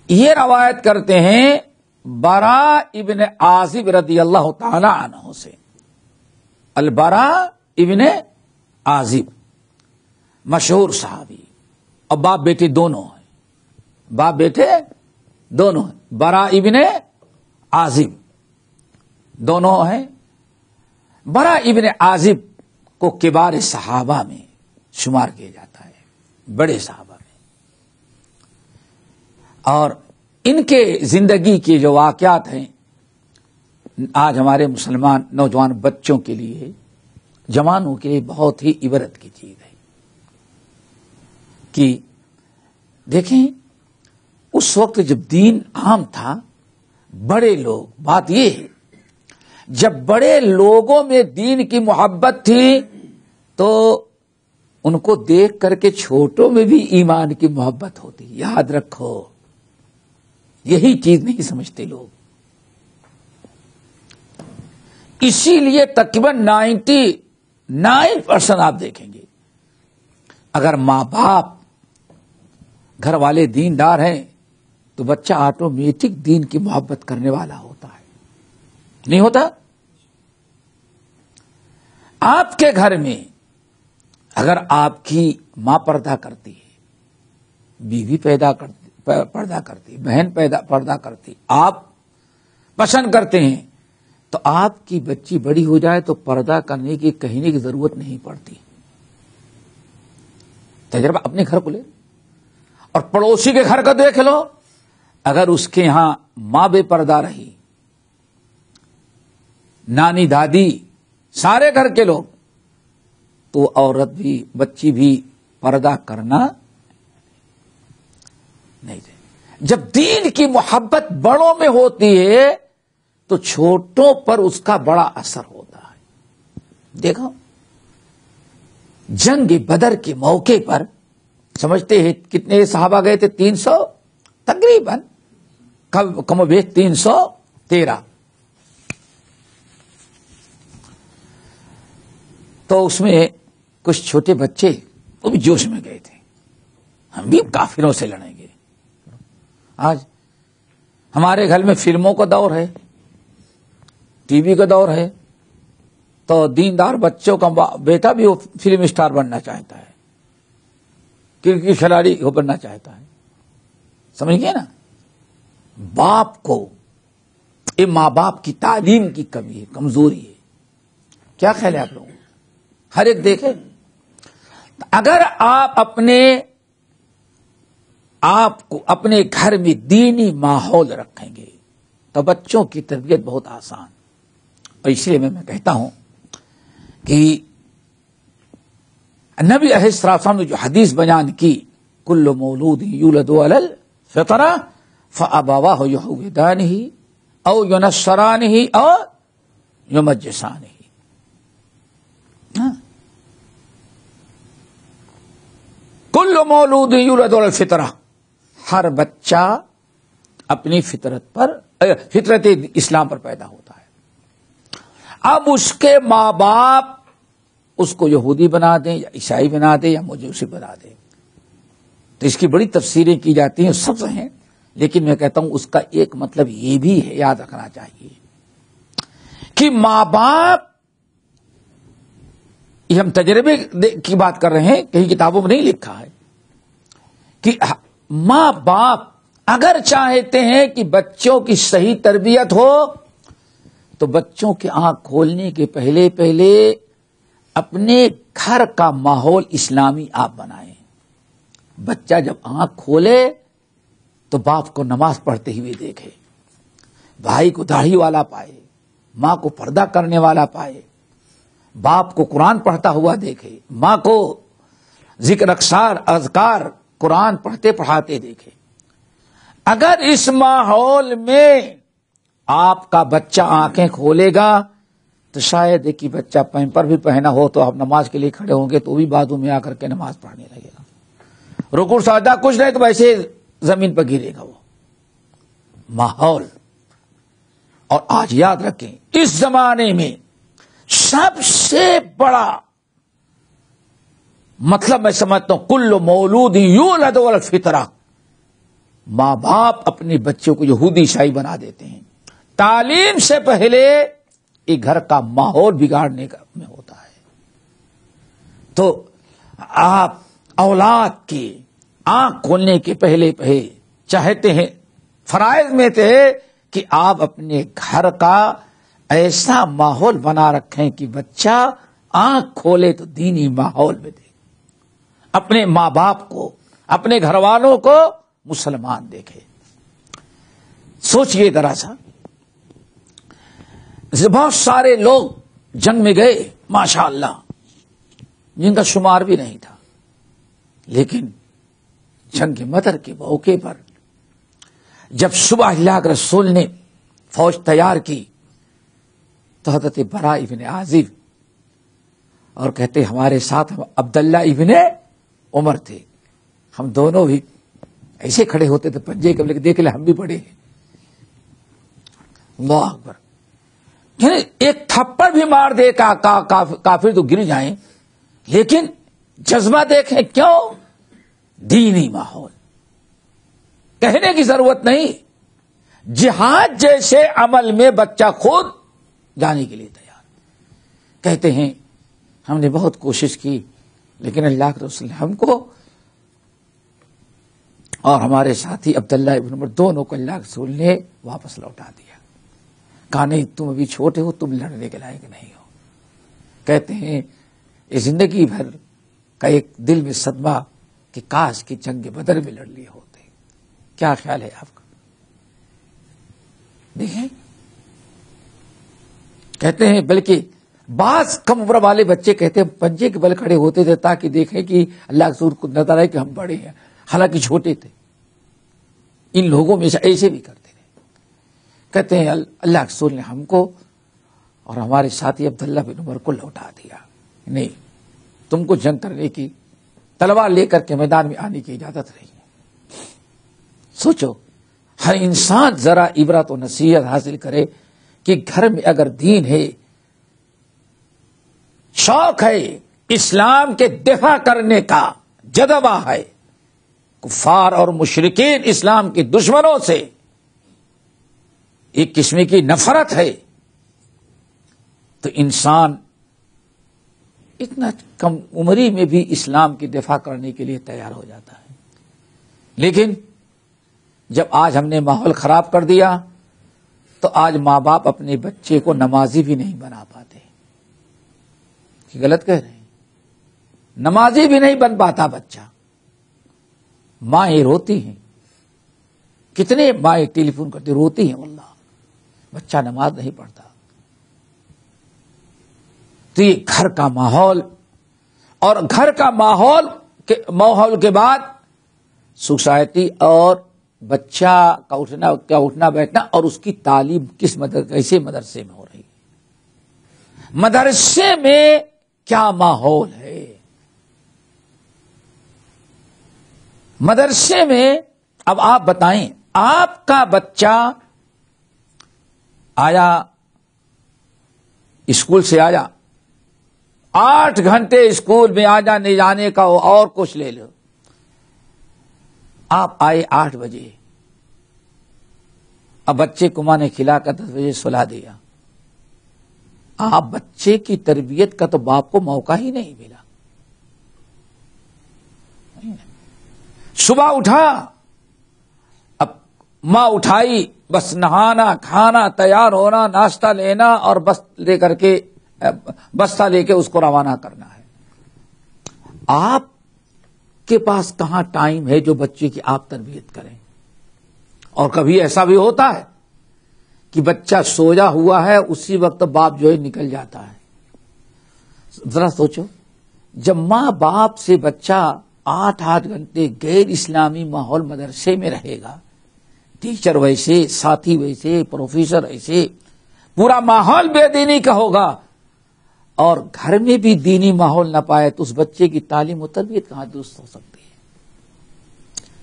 یہ روایت کرتے ہیں براء ابن عازب رضی اللہ تعالی عنہ سے۔ البراء ابن عازب مشہور صحابی، اور باپ بیٹے دونوں ہیں، باپ بیٹے دونوں ہیں۔ براء ابن عازب دونوں ہیں۔ براء ابن عازب کو کبار صحابہ میں شمار کیا جاتا ہے، بڑے صحابہ میں۔ اور ان کے زندگی کے جو واقعات ہیں آج ہمارے مسلمان نوجوان بچوں کے لیے، جوانوں کے لیے بہت ہی عبرت کی چیز ہے کہ دیکھیں اس وقت جب دین عام تھا، بڑے لوگ، بات یہ ہے جب بڑے لوگوں میں دین کی محبت تھی تو ان کو دیکھ کر کے چھوٹوں میں بھی ایمان کی محبت ہوتی۔ یاد رکھو، یہی چیز نہیں سمجھتے لوگ۔ اسی لیے تقریباً 99% آپ دیکھیں گے اگر ماں باپ گھر والے دیندار ہیں تو بچہ آٹومیٹک دین کی محبت کرنے والا ہوتا ہے، نہیں ہوتا؟ آپ کے گھر میں اگر آپ کی ماں پردہ کرتی ہے، بیوی پردہ کرتی، بہن پردہ کرتی، آپ پسند کرتے ہیں، تو آپ کی بچی بڑی ہو جائے تو پردہ کرنے کی کہنے کی ضرورت نہیں پڑتی۔ تجربہ اپنے گھر کو لے اور پڑوسی کے گھر کا دیکھ لو، اگر اس کے ہاں ماں بے پردہ رہی، نانی دادی سارے گھر کے لوگ، تو عورت بھی بچی بھی پردہ کرنا نہیں دے۔ جب دین کی محبت بڑوں میں ہوتی ہے تو چھوٹوں پر اس کا بڑا اثر ہوتا ہے۔ دیکھو جنگ بدر کے موقع پر سمجھتے ہیں کتنے صحابہ گئے تھے؟ 300 تقریباً، کم و بیش 313۔ تو اس میں کچھ چھوٹے بچے وہ بھی جوش میں گئے تھے، ہم بھی کافروں سے لڑیں گے۔ آج ہمارے گھر میں فلموں کا دور ہے، ٹی وی کا دور ہے، تو دیندار بچوں کا بیٹا بھی وہ فلم اسٹار بننا چاہتا ہے، کرکٹ کھلاڑی وہ بننا چاہتا ہے، سمجھ گئے نا؟ باپ کو، یہ ماں باپ کی تعلیم کی کمی ہے، کمزوری ہے۔ کیا خیال ہے آپ لوگوں؟ ہر ایک دیکھے، اگر آپ اپنے گھر میں دینی ماحول رکھیں گے تو بچوں کی تربیت بہت آسان۔ اور اس لیے میں کہتا ہوں کہ نبی علیہ السلام نے جو حدیث بیان کی، کل مولود یولد علی الفطرہ فابواہ یہودانہ او ینصرانہ او یمجسانہ، کل مولود یولد علی الفطرہ، ہر بچہ اپنی فطرت اسلام پر پیدا ہوتا ہے۔ اب اس کے ماں باپ اس کو یہودی بنا دیں یا عیسائی بنا دیں یا مجوسی بنا دیں، تو اس کی بڑی تفسیریں کی جاتی ہیں، سب ہیں، لیکن میں کہتا ہوں اس کا ایک مطلب یہ بھی ہے، یاد رکھنا چاہیے کہ ماں باپ، یہ ہم تجربے کی بات کر رہے ہیں، کہیں کتابوں میں نہیں لکھا ہے، کہ ماں باپ اگر چاہتے ہیں کہ بچوں کی صحیح تربیت ہو تو بچوں کی آنکھ کھولنے کے پہلے اپنے گھر کا ماحول اسلامی آپ بنائیں۔ بچہ جب آنکھ کھولے تو باپ کو نماز پڑھتے ہوئے دیکھے، بھائی کو داڑھی والا پائے، ماں کو پردہ کرنے والا پائے، باپ کو قرآن پڑھتا ہوا دیکھے، ماں کو ذکر اذکار قرآن پڑھتے پڑھاتے دیکھے۔ اگر اس ماحول میں آپ کا بچہ آنکھیں کھولے گا تو شاید ایک ہی بچہ پیمپر بھی پہنا ہو تو آپ نماز کے لیے کھڑے ہوں گے تو بھی بازو میں آ کر کے نماز پڑھنے لگے گا، رکوع سجدہ کچھ نہیں تو ویسے زمین پر گرے گا وہ ماحول۔ اور آج یاد رکھیں، اس زمانے میں سب سے بڑا مطلب میں سمجھتا ہوں کل مولود یولد علی الفطرہ، ماں باپ اپنے بچوں کو یہودی عیسائی بنا دیتے ہیں۔ تعلیم سے پہلے ایک گھر کا ماحول بگاڑنے کا میں ہوتا ہے۔ تو آپ اولاد کی آنکھ کھولنے کے پہلے چاہتے ہیں، فرائض میں تھے کہ آپ اپنے گھر کا ایسا ماحول بنا رکھیں کہ بچہ آنکھ کھولے تو دینی ماحول میں دے، اپنے ماں باپ کو، اپنے گھر والوں کو مسلمان دیکھے۔ سوچئے ذرا سا، بہت سارے لوگ جنگ میں گئے ماشاء اللہ جن کا شمار بھی نہیں تھا، لیکن جنگ بدر کے موقع پر جب صبح اللہ کے رسول نے فوج تیار کی تو حضرت براء ابن عازب اور کہتے ہمارے ساتھ عبداللہ ابن عمر تھے، ہم دونوں بھی ایسے کھڑے ہوتے تھے پنجے کے، دیکھ لے ہم بھی پڑے ہیں۔ اللہ اکبر، ایک تھپڑ بھی مار دے کافر تو گر جائیں، لیکن جذبہ دیکھیں، کیوں؟ دینی ماحول، کہنے کی ضرورت نہیں، جہاد جیسے عمل میں بچہ خود جانے کے لیے تیار۔ کہتے ہیں ہم نے بہت کوشش کی لیکن اللہ کے رسول نے ہم کو اور ہمارے ساتھی عبداللہ ابن عمر دونوں کو اللہ کے رسول نے واپس لوٹا دیا، کہا نہیں تم ابھی چھوٹے ہو، تم لڑنے کے لائق نہیں ہو۔ کہتے ہیں یہ زندگی بھر کا ایک دل میں صدمہ کہ کاش کی جنگ بدر میں لڑ لیے ہوتے۔ کیا خیال ہے آپ کا؟ دیکھیں، کہتے ہیں بلکہ بعض کم عمر والے بچے کہتے ہیں پنجے کے بل کھڑے ہوتے تھے تاکہ دیکھیں کہ اللہ کے رسول کو نظر آئے کہ ہم بڑے ہیں، حالانکہ چھوٹے تھے۔ ان لوگوں میں سے ایسے بھی کرتے تھے۔ کہتے ہیں اللہ کے رسول نے ہم کو اور ہمارے ساتھی عبداللہ بن عمر کو لوٹا دیا، نہیں تم کو جنگ کرنے کی، تلوار لے کر کے میدان میں آنے کی اجازت نہیں ہے۔ سوچو، ہر انسان ذرا عبرت و نصیحت حاصل کرے کہ گھر میں اگر دین ہے، شوق ہے، اسلام کے دفاع کرنے کا جذبہ ہے، کفار اور مشرکین اسلام کے دشمنوں سے ایک قسم کی نفرت ہے، تو انسان اتنا کم عمری میں بھی اسلام کی دفاع کرنے کے لیے تیار ہو جاتا ہے۔ لیکن جب آج ہم نے ماحول خراب کر دیا تو آج ماں باپ اپنے بچے کو نمازی بھی نہیں بنا پاتے، کہ غلط کہہ رہے ہیں، نمازی بھی نہیں بن پاتا بچہ۔ مائیں روتی ہیں، کتنے مائیں ٹیلی فون کرتے روتی ہیں، واللہ بچہ نماز نہیں پڑھتا۔ تو یہ گھر کا ماحول، اور گھر کا ماحول کے بعد سوسائٹی اور بچہ کا اٹھنا بیٹھنا اور اس کی تعلیم کیسے مدرسے میں ہو رہی ہے، مدرسے میں کیا ماحول ہے۔ مدرسے میں اب آپ بتائیں، آپ کا بچہ آیا، اسکول سے آیا، 8 گھنٹے اسکول میں آ جانے جانے کا ہو اور کچھ لے لو، آپ آئے 8 بجے، اب بچے کو ماں نے کھلا کر 10 بجے سلا دیا، آپ بچے کی تربیت کا تو باپ کو موقع ہی نہیں ملا۔ صبح اٹھا، اب ماں اٹھائی، بس نہانا، کھانا، تیار ہونا، ناشتہ لینا اور بس لے کر کے بستہ لے کے اس کو روانہ کرنا ہے۔ آپ کے پاس کہاں ٹائم ہے جو بچے کی آپ تربیت کریں؟ اور کبھی ایسا بھی ہوتا ہے کہ بچہ سویا ہوا ہے، اسی وقت باپ جو ہے نکل جاتا ہے۔ ذرا سوچو، جب ماں باپ سے بچہ 8 گھنٹے غیر اسلامی ماحول مدرسے میں رہے گا، ٹیچر ویسے، ساتھی ویسے، پروفیسر ایسے، پورا ماحول بے دینی کا ہوگا، اور گھر میں بھی دینی ماحول نہ پائے تو اس بچے کی تعلیم و تربیت کہاں درست ہو سکتی ہے؟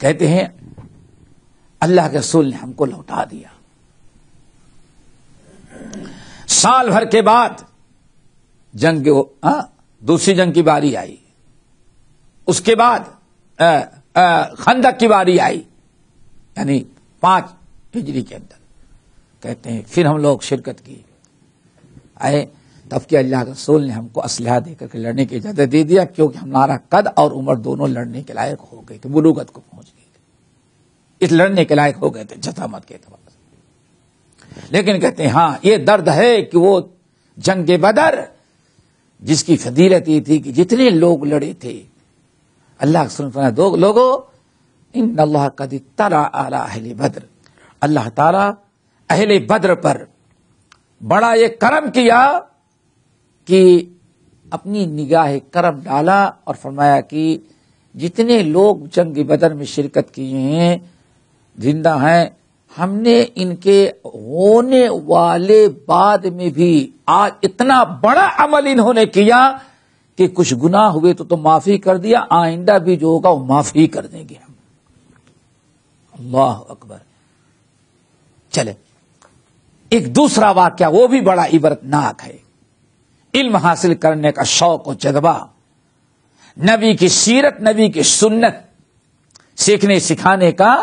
کہتے ہیں اللہ کے رسول نے ہم کو لوٹا دیا۔ سال بھر کے بعد دوسری جنگ کی باری آئی، اس کے بعد خندق کی باری آئی، یعنی 5 ہجری کے اندر، کہتے ہیں پھر ہم لوگ شرکت کی، آئے تب کہ اللہ کے رسول نے ہم کو اسلحہ دے کر کے لڑنے کی اجازت دے دیا، کیونکہ ہمارا قد اور عمر دونوں لڑنے کے لائق ہو گئے تھے، بلوغت کو پہنچ گئے تھے، اس لڑنے کے لائق ہو گئے تھے جسامت کے اعتبار سے۔ لیکن کہتے ہیں ہاں یہ درد ہے کہ وہ جنگ بدر جس کی فضیلت یہ تھی کہ جتنے لوگ لڑے تھے، اللہ کے رسول فرمایا دو لوگوں ان اللہ قد اطلع علی اہل بدر، اللہ تعالی اہل بدر پر بڑا یہ کرم کیا کہ اپنی نگاہ کرم ڈالا اور فرمایا کہ جتنے لوگ جنگ بدر میں شرکت کیے ہیں زندہ ہیں، ہم نے ان کے ہونے والے بعد میں بھی آج اتنا بڑا عمل انہوں نے کیا کہ کچھ گناہ ہوئے تو معافی کر دیا، آئندہ بھی جو ہوگا وہ معافی کر دیں گے ہم۔ اللہ اکبر۔ چلے ایک دوسرا واقعہ وہ بھی بڑا عبرتناک ہے، علم حاصل کرنے کا شوق و جذبہ، نبی کی سیرت، نبی کی سنت سیکھنے سکھانے کا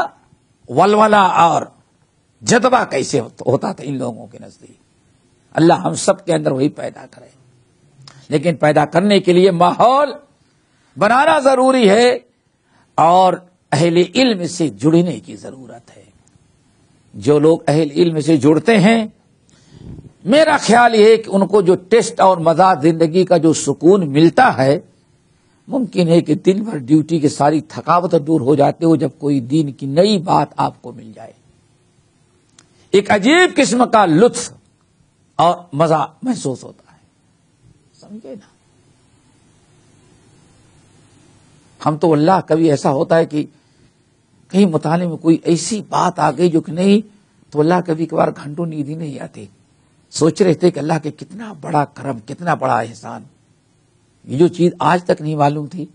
ولولہ اور جذبہ کیسے ہوتا تھا ان لوگوں کے نزدیک۔ اللہ ہم سب کے اندر وہی پیدا کرے، لیکن پیدا کرنے کے لیے ماحول بنانا ضروری ہے اور اہل علم سے جڑنے کی ضرورت ہے۔ جو لوگ اہل علم سے جڑتے ہیں، میرا خیال یہ ہے کہ ان کو جو ٹیسٹ اور مزہ زندگی کا جو سکون ملتا ہے، ممکن ہے کہ دن بھر ڈیوٹی کی ساری تھکاوٹ دور ہو جاتے ہو جب کوئی دین کی نئی بات آپ کو مل جائے، ایک عجیب قسم کا لطف اور مزہ محسوس ہوتا ہے، سمجھے نا؟ ہم تو اللہ کبھی ایسا ہوتا ہے کہ کہیں مطالعے میں کوئی ایسی بات آ گئی جو کہ نہیں تو اللہ کبھی کبھار گھنٹوں نیند ہی نہیں آتے، سوچ رہے تھے کہ اللہ کے کتنا بڑا کرم، کتنا بڑا احسان، یہ جو چیز آج تک نہیں معلوم تھی،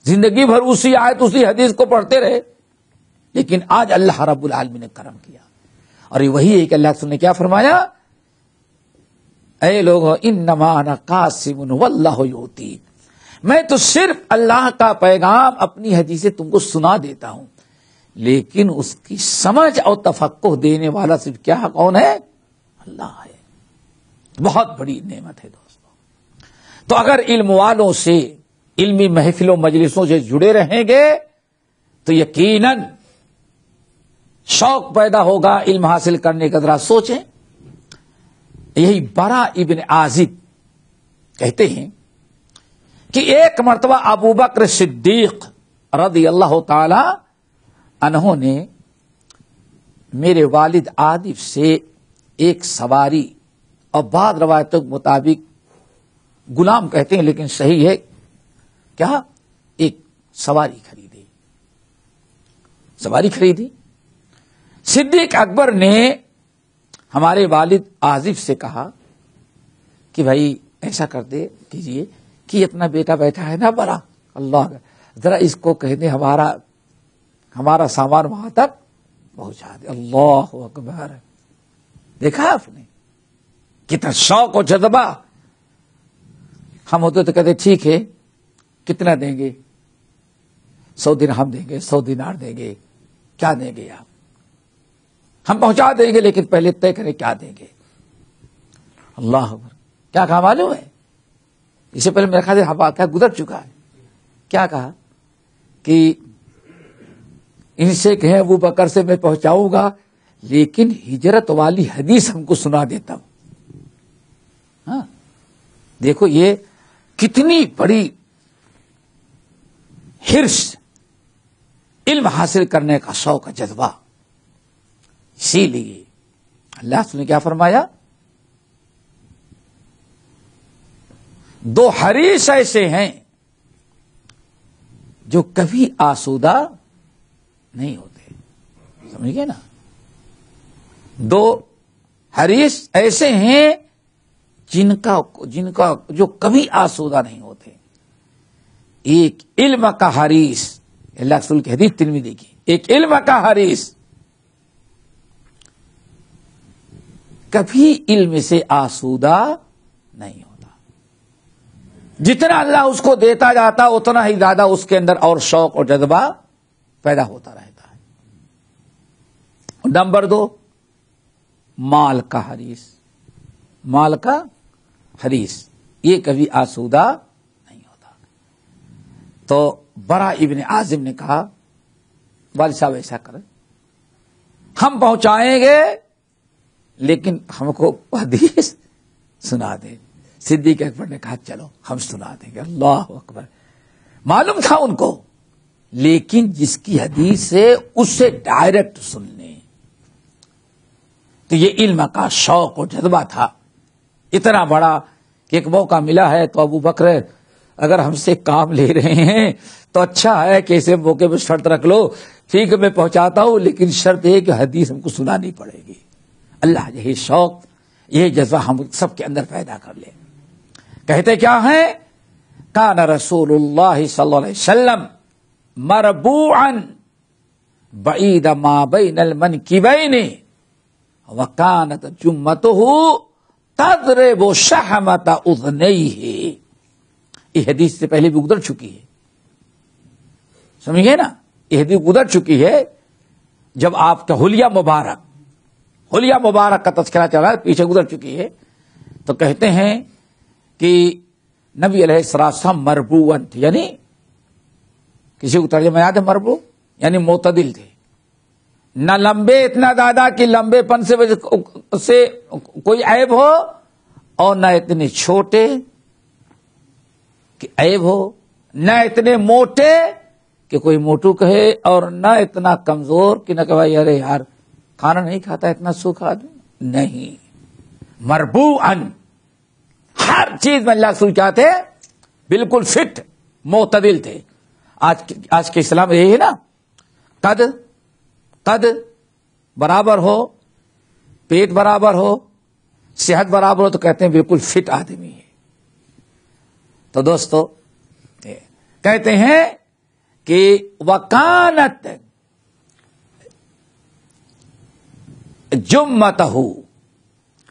زندگی بھر اسی آیت اسی حدیث کو پڑھتے رہے، لیکن آج اللہ رب العالمین نے کرم کیا۔ اور یہ وہی ہے کہ اللہ نے کیا فرمایا، اے لوگو انما انا قاسم واللہ یؤتی، میں تو صرف اللہ کا پیغام اپنی حدیث تم کو سنا دیتا ہوں، لیکن اس کی سمجھ اور تفقہ دینے والا صرف کیا کون ہے؟ اللہ ہے۔ بہت بڑی نعمت ہے دوستو۔ تو اگر علم والوں سے، علمی محفلوں مجلسوں سے جڑے رہیں گے تو یقیناً شوق پیدا ہوگا علم حاصل کرنے کا۔ ذرا سوچیں، یہی برا ابن عازب کہتے ہیں کہ ایک مرتبہ ابو بکر صدیق رضی اللہ تعالی عنہ نے میرے والد عاطف سے ایک سواری، اور بعض روایتوں کے مطابق غلام کہتے ہیں لیکن صحیح ہے کیا، ایک سواری خریدی۔ صدیق اکبر نے ہمارے والد عازف سے کہا کہ بھائی ایسا کر دے کیجئے کہ اپنا بیٹا بیٹھا ہے نا بڑا، اللہ ذرا اس کو کہہ دیں ہمارا ہمارا سامان وہاں تک پہنچا دے. اللہ اکبر. دیکھا آپ نے کتنا شوق و جذبہ. ہم ہوتے تو کہتے ٹھیک ہے کتنا دیں گے, 100 درہم دیں گے, 100 دینار دیں گے, کیا دیں گے آپ, ہم پہنچا دیں گے لیکن پہلے طے کریں کیا دیں گے. اللہ اکبر. کیا کہا معلوم ہے؟ اس سے پہلے میرا خیال ہے کیا گزر چکا ہے. کیا کہا کہ ان سے کہیں ابو بکر سے میں پہنچاؤں گا لیکن ہجرت والی حدیث ہم کو سنا دیتا ہوں. ہاں دیکھو یہ کتنی بڑی حرص, علم حاصل کرنے کا شوق, جذبہ. اسی لیے اللہ نے کیا فرمایا, 2 حریص ایسے ہیں جو کبھی آسودہ نہیں ہوتے. سمجھ گئے نا, 2 حریص ایسے ہیں جن کا جو کبھی آسودہ نہیں ہوتے. ایک علم کا حریص, اللہ رسول کی حدیث ترمذی کی, ایک علم کا حریص کبھی علم سے آسودہ نہیں ہوتا. جتنا اللہ اس کو دیتا جاتا اتنا ہی زیادہ اس کے اندر اور شوق اور جذبہ پیدا ہوتا رہتا ہے. نمبر 2 مال کا حریص. مال کا حریص یہ کبھی آسودہ نہیں ہوتا. تو برا ابن عازم نے کہا والد صاحب ایسا کریں, ہم پہنچائیں گے لیکن ہم کو حدیث سنا دیں. صدیق اکبر نے کہا چلو ہم سنا دیں گے. اللہ اکبر. معلوم تھا ان کو, لیکن جس کی حدیث سے اس سے ڈائریکٹ سننے, تو یہ علم کا شوق اور جذبہ تھا اتنا بڑا کہ ایک موقع ملا ہے تو ابو بکر اگر ہم سے کام لے رہے ہیں تو اچھا ہے کہ ایسے موقع پہ شرط رکھ لو, ٹھیک ہے میں پہنچاتا ہوں لیکن شرط ہے کہ حدیث ہم کو سنانی پڑے گی. اللہ یہی شوق یہ جذبہ ہم سب کے اندر پیدا کر لے. کہتے کیا ہیں, کان رسول اللہ صلی اللہ علیہ وسلم مربوعا بعید ما بین المنکبین وکانت جمته تضرب شحمۃ اذنیہ. یہ حدیث سے پہلے بھی گزر چکی ہے, سمجھے نا, یہ حدیث گزر چکی ہے جب آپ کا حلیہ مبارک کا تذکرہ چل رہا ہے, پیچھے گزر چکی ہے. تو کہتے ہیں کہ نبی علیہ السلام مربوعاً, یعنی کسی کو ترجمہ یاد ہے مربوع یعنی معتدل تھے, نہ لمبے اتنا زیادہ کہ لمبے پن سے کوئی عیب ہو اور نہ اتنے چھوٹے کہ عیب ہو, نہ اتنے موٹے کہ کوئی موٹو کہے اور نہ اتنا کمزور کہ نہ کہ بھائی ارے یار کھانا نہیں کھاتا اتنا سوکھا آدمی. نہیں, مربوعاً ہر چیز میں اللہ رسول کیا تھے, بالکل فٹ معتدل تھے. آج کے اسلام یہی ہے نا, قد برابر ہو, پیٹ برابر ہو, صحت برابر ہو تو کہتے ہیں بالکل فٹ آدمی ہے. تو دوستو کہتے ہیں کہ وکانت جمتہ,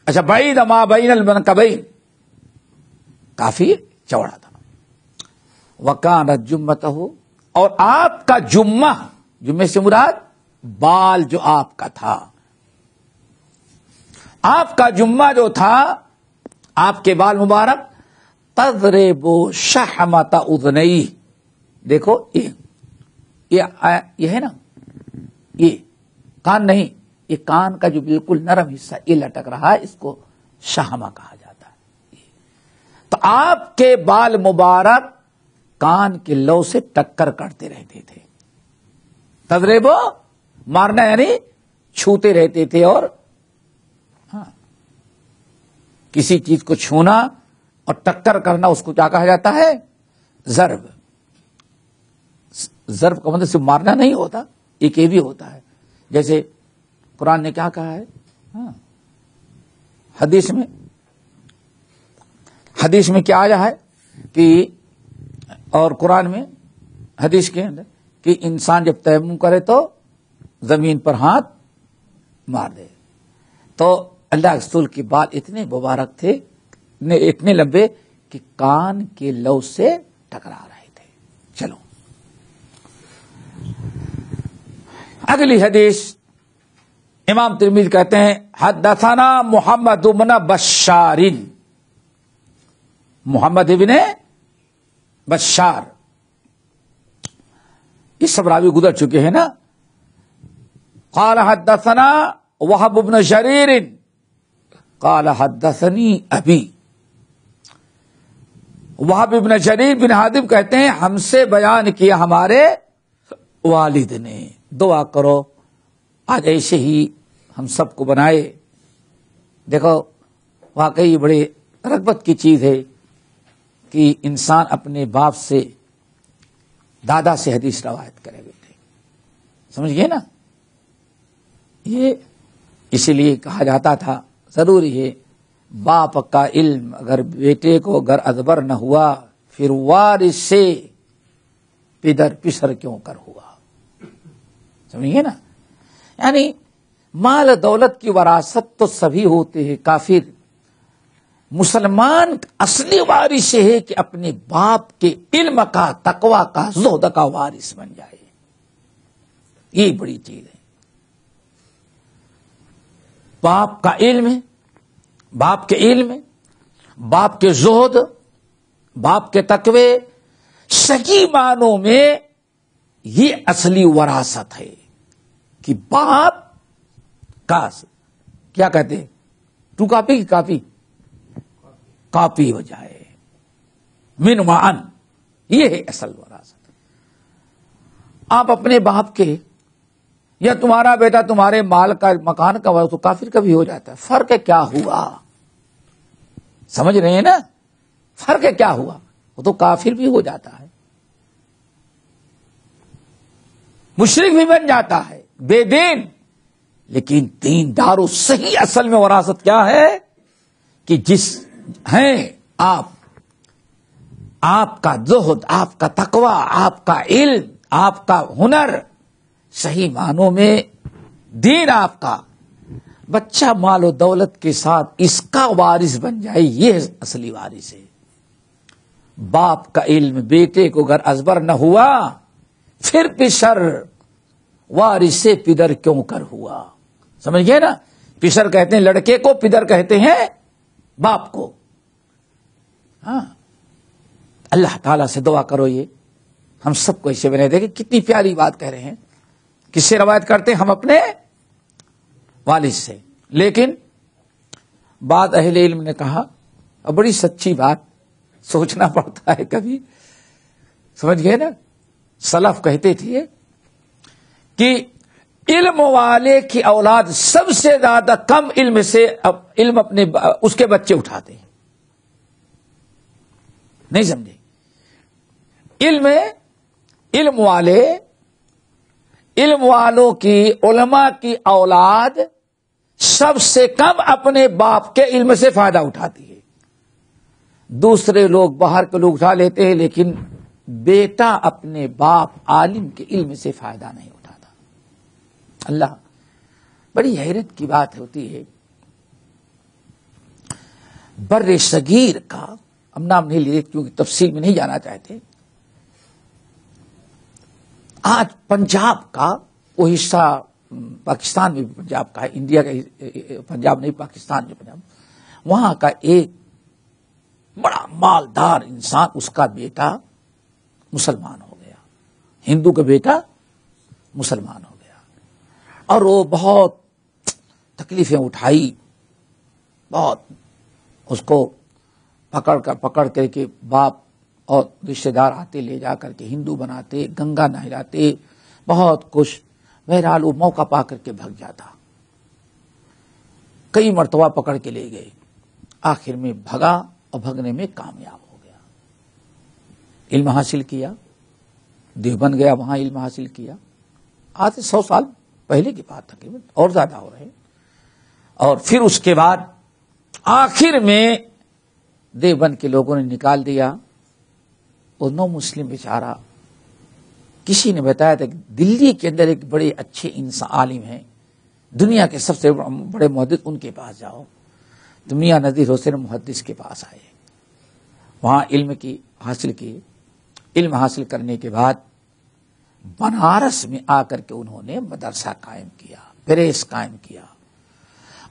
اچھا بعید ما بین المنکبین کافی چوڑا تھا. وکانت جمتہ, اور آپ کا جمعہ سے مراد بال جو آپ کا تھا, آپ کا جمعہ جو تھا, آپ کے بال مبارک تضرب شحمۃ اذنیہ. دیکھو یہ ہے نا, یہ کان نہیں, یہ کان کا جو بالکل نرم حصہ یہ لٹک رہا ہے, اس کو شحمہ کہا جاتا ہے. تو آپ کے بال مبارک کان کے لو سے ٹکر کرتے رہتے تھے. تضرب مارنا یعنی چھوتے رہتے تھے, اور کسی چیز کو چھونا اور ٹکر کرنا اس کو کیا کہا جاتا ہے, ضرب. ضرب کا مطلب صرف مارنا نہیں ہوتا, ایک یہ بھی ہوتا ہے. جیسے قرآن نے کیا کہا ہے, حدیث میں کیا آیا ہے کہ, اور قرآن میں حدیث کے اندر کہ انسان جب تیمم کرے تو زمین پر ہاتھ مار دے. تو اللہ کے رسول کے بال اتنے مبارک تھے، اتنے لمبے کہ کان کے لو سے ٹکرا رہے تھے. چلو اگلی حدیث. امام ترمذی کہتے ہیں حدثنا محمد بن بشار، محمد ابن بشار، یہ سب راوی گزر چکے ہیں نا. قال حدثنا وهب بن جرير قال حدثني ابی. وهب بن جریر بن حازم کہتے ہیں ہم سے بیان کیا ہمارے والد نے. دعا کرو آج ایسے ہی ہم سب کو بنائے. دیکھو واقعی یہ بڑی رغبت کی چیز ہے کہ انسان اپنے باپ سے، دادا سے حدیث روایت کرے. بیٹے سمجھ گئے نا؟ یہ اسی لیے کہا جاتا تھا ضروری ہے باپ کا علم اگر بیٹے کو اگر ازبر نہ ہوا پھر وارث سے پدر پسر کیوں کر ہوا. سمجھیے نا؟ یعنی مال دولت کی وراثت تو سبھی ہوتے ہیں. کافر مسلمان اصلی وارث ہے کہ اپنے باپ کے علم کا، تقوی کا، زہد کا وارث بن جائے. یہ بڑی چیز ہے. باپ کا علم ہے، باپ کے علم، باپ کے زہد، باپ کے تقوی، صحیح معنوں میں یہ اصلی وراثت ہے کہ باپ کا کیا کہتے ہیں، ٹو کاپی کی کاپی کاپی ہو جائے، من معن، یہ ہے اصل وراثت. آپ اپنے باپ کے یا تمہارا بیٹا تمہارے مال کا، مکان کا وارث تو کافر کا بھی ہو جاتا ہے. فرق کیا ہوا؟ سمجھ رہے ہیں نا؟ فرق کیا ہوا؟ وہ تو کافر بھی ہو جاتا ہے، مشرک بھی بن جاتا ہے، بے دین. لیکن دیندار و صحیح اصل میں وراثت کیا ہے کہ جس ہیں آپ کا زہد، آپ کا تقوی، آپ کا علم، آپ کا ہنر، صحیح معنوں میں دین آپ کا، بچہ مال و دولت کے ساتھ اس کا وارث بن جائے، یہ اصلی وارث ہے. باپ کا علم بیٹے کو اگر ازبر نہ ہوا پھر پسر وارث سے پدر کیوں کر ہوا. سمجھ گئے نا؟ پسر کہتے ہیں لڑکے کو، پدر کہتے ہیں باپ کو. ہاں اللہ تعالیٰ سے دعا کرو یہ ہم سب کو ایسے بنے. دیکھیں کتنی پیاری بات کہہ رہے ہیں. کس سے روایت کرتے ہیں؟ ہم اپنے والد سے. لیکن بعض اہل علم نے کہا، اور بڑی سچی بات، سوچنا پڑتا ہے کبھی، سمجھ گئے نا؟ سلف کہتے تھے کہ علم والے کی اولاد سب سے زیادہ کم علم سے علم اپنے اس کے بچے اٹھاتے ہیں. نہیں سمجھے؟ علم والوں کی، علماء کی اولاد سب سے کم اپنے باپ کے علم سے فائدہ اٹھاتی ہے. دوسرے لوگ، باہر کے لوگ اٹھا لیتے ہیں، لیکن بیٹا اپنے باپ عالم کے علم سے فائدہ نہیں اٹھاتا. اللہ، بڑی حیرت کی بات ہوتی ہے. بر صغیر کا اب نام نہیں لیے کیونکہ تفصیل میں نہیں جانا چاہتے. آج پنجاب کا وہ حصہ، پاکستان میں بھی پنجاب کا ہے، انڈیا کا پنجاب نہیں، پاکستان جو پنجاب، وہاں کا ایک بڑا مالدار انسان، اس کا بیٹا مسلمان ہو گیا. ہندو کا بیٹا مسلمان ہو گیا، اور وہ بہت تکلیفیں اٹھائی، بہت اس کو پکڑ کر کے باپ اور رشتے دار آتے، لے جا کر کے ہندو بناتے، گنگا نہلاتے، بہت کچھ. بہرحال وہ موقع پا کر کے بھگ جاتا. کئی مرتبہ پکڑ کے لے گئے، آخر میں بھگا اور بھگنے میں کامیاب ہو گیا. علم حاصل کیا، دیوبند گیا، وہاں علم حاصل کیا. آج سے 100 سال پہلے کی بات تقریباً، اور زیادہ ہو رہے. اور پھر اس کے بعد آخر میں دیوبند کے لوگوں نے نکال دیا. اور نو مسلم بیچارہ کسی نے بتایا تھا کہ دلی کے اندر ایک بڑے اچھے انسان عالم ہیں، دنیا کے سب سے بڑے محدث، ان کے پاس جاؤ۔ تو میاں نذیر حسین محدث کے پاس آئے، وہاں علم حاصل کرنے کے بعد بنارس میں آ کر کے انہوں نے مدرسہ قائم کیا، پریس قائم کیا،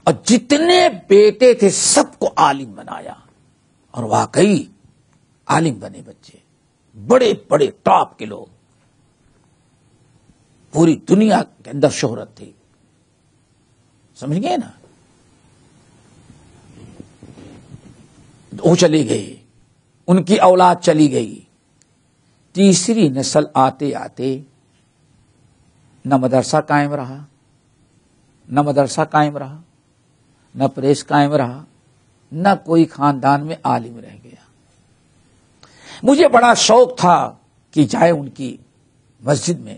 اور جتنے بیٹے تھے سب کو عالم بنایا، اور واقعی عالم بنے بچے، بڑے بڑے ٹاپ کے لوگ، پوری دنیا کے اندر شہرت تھی، سمجھ گئے نا۔ وہ چلی گئی، ان کی اولاد چلی گئی، تیسری نسل آتے آتے نہ مدرسہ قائم رہا، نہ پریس قائم رہا، نہ کوئی خاندان میں عالم رہ گیا۔ مجھے بڑا شوق تھا کہ جائے ان کی مسجد میں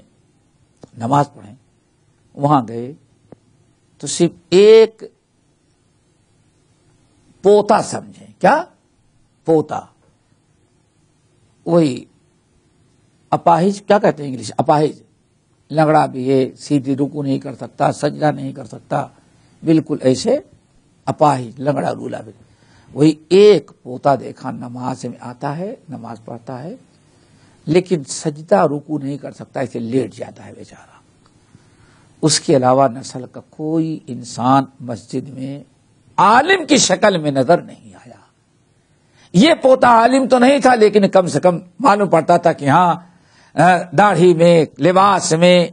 نماز پڑھیں۔ وہاں گئے تو صرف ایک پوتا سمجھیں، کیا پوتا، وہی اپاہج، کیا کہتے ہیں انگلش، اپاہج، لنگڑا بھی ہے، سیدھی رکو نہیں کر سکتا، سجدہ نہیں کر سکتا، بالکل ایسے اپاہج، لنگڑا لولا بھی۔ وہی ایک پوتا دیکھا، نماز میں آتا ہے، نماز پڑھتا ہے، لیکن سجدہ رکو نہیں کر سکتا، اسے لیٹ جاتا ہے بیچارہ۔ اس کے علاوہ نسل کا کوئی انسان مسجد میں عالم کی شکل میں نظر نہیں آیا۔ یہ پوتا عالم تو نہیں تھا، لیکن کم سے کم معلوم پڑتا تھا کہ ہاں داڑھی میں، لباس میں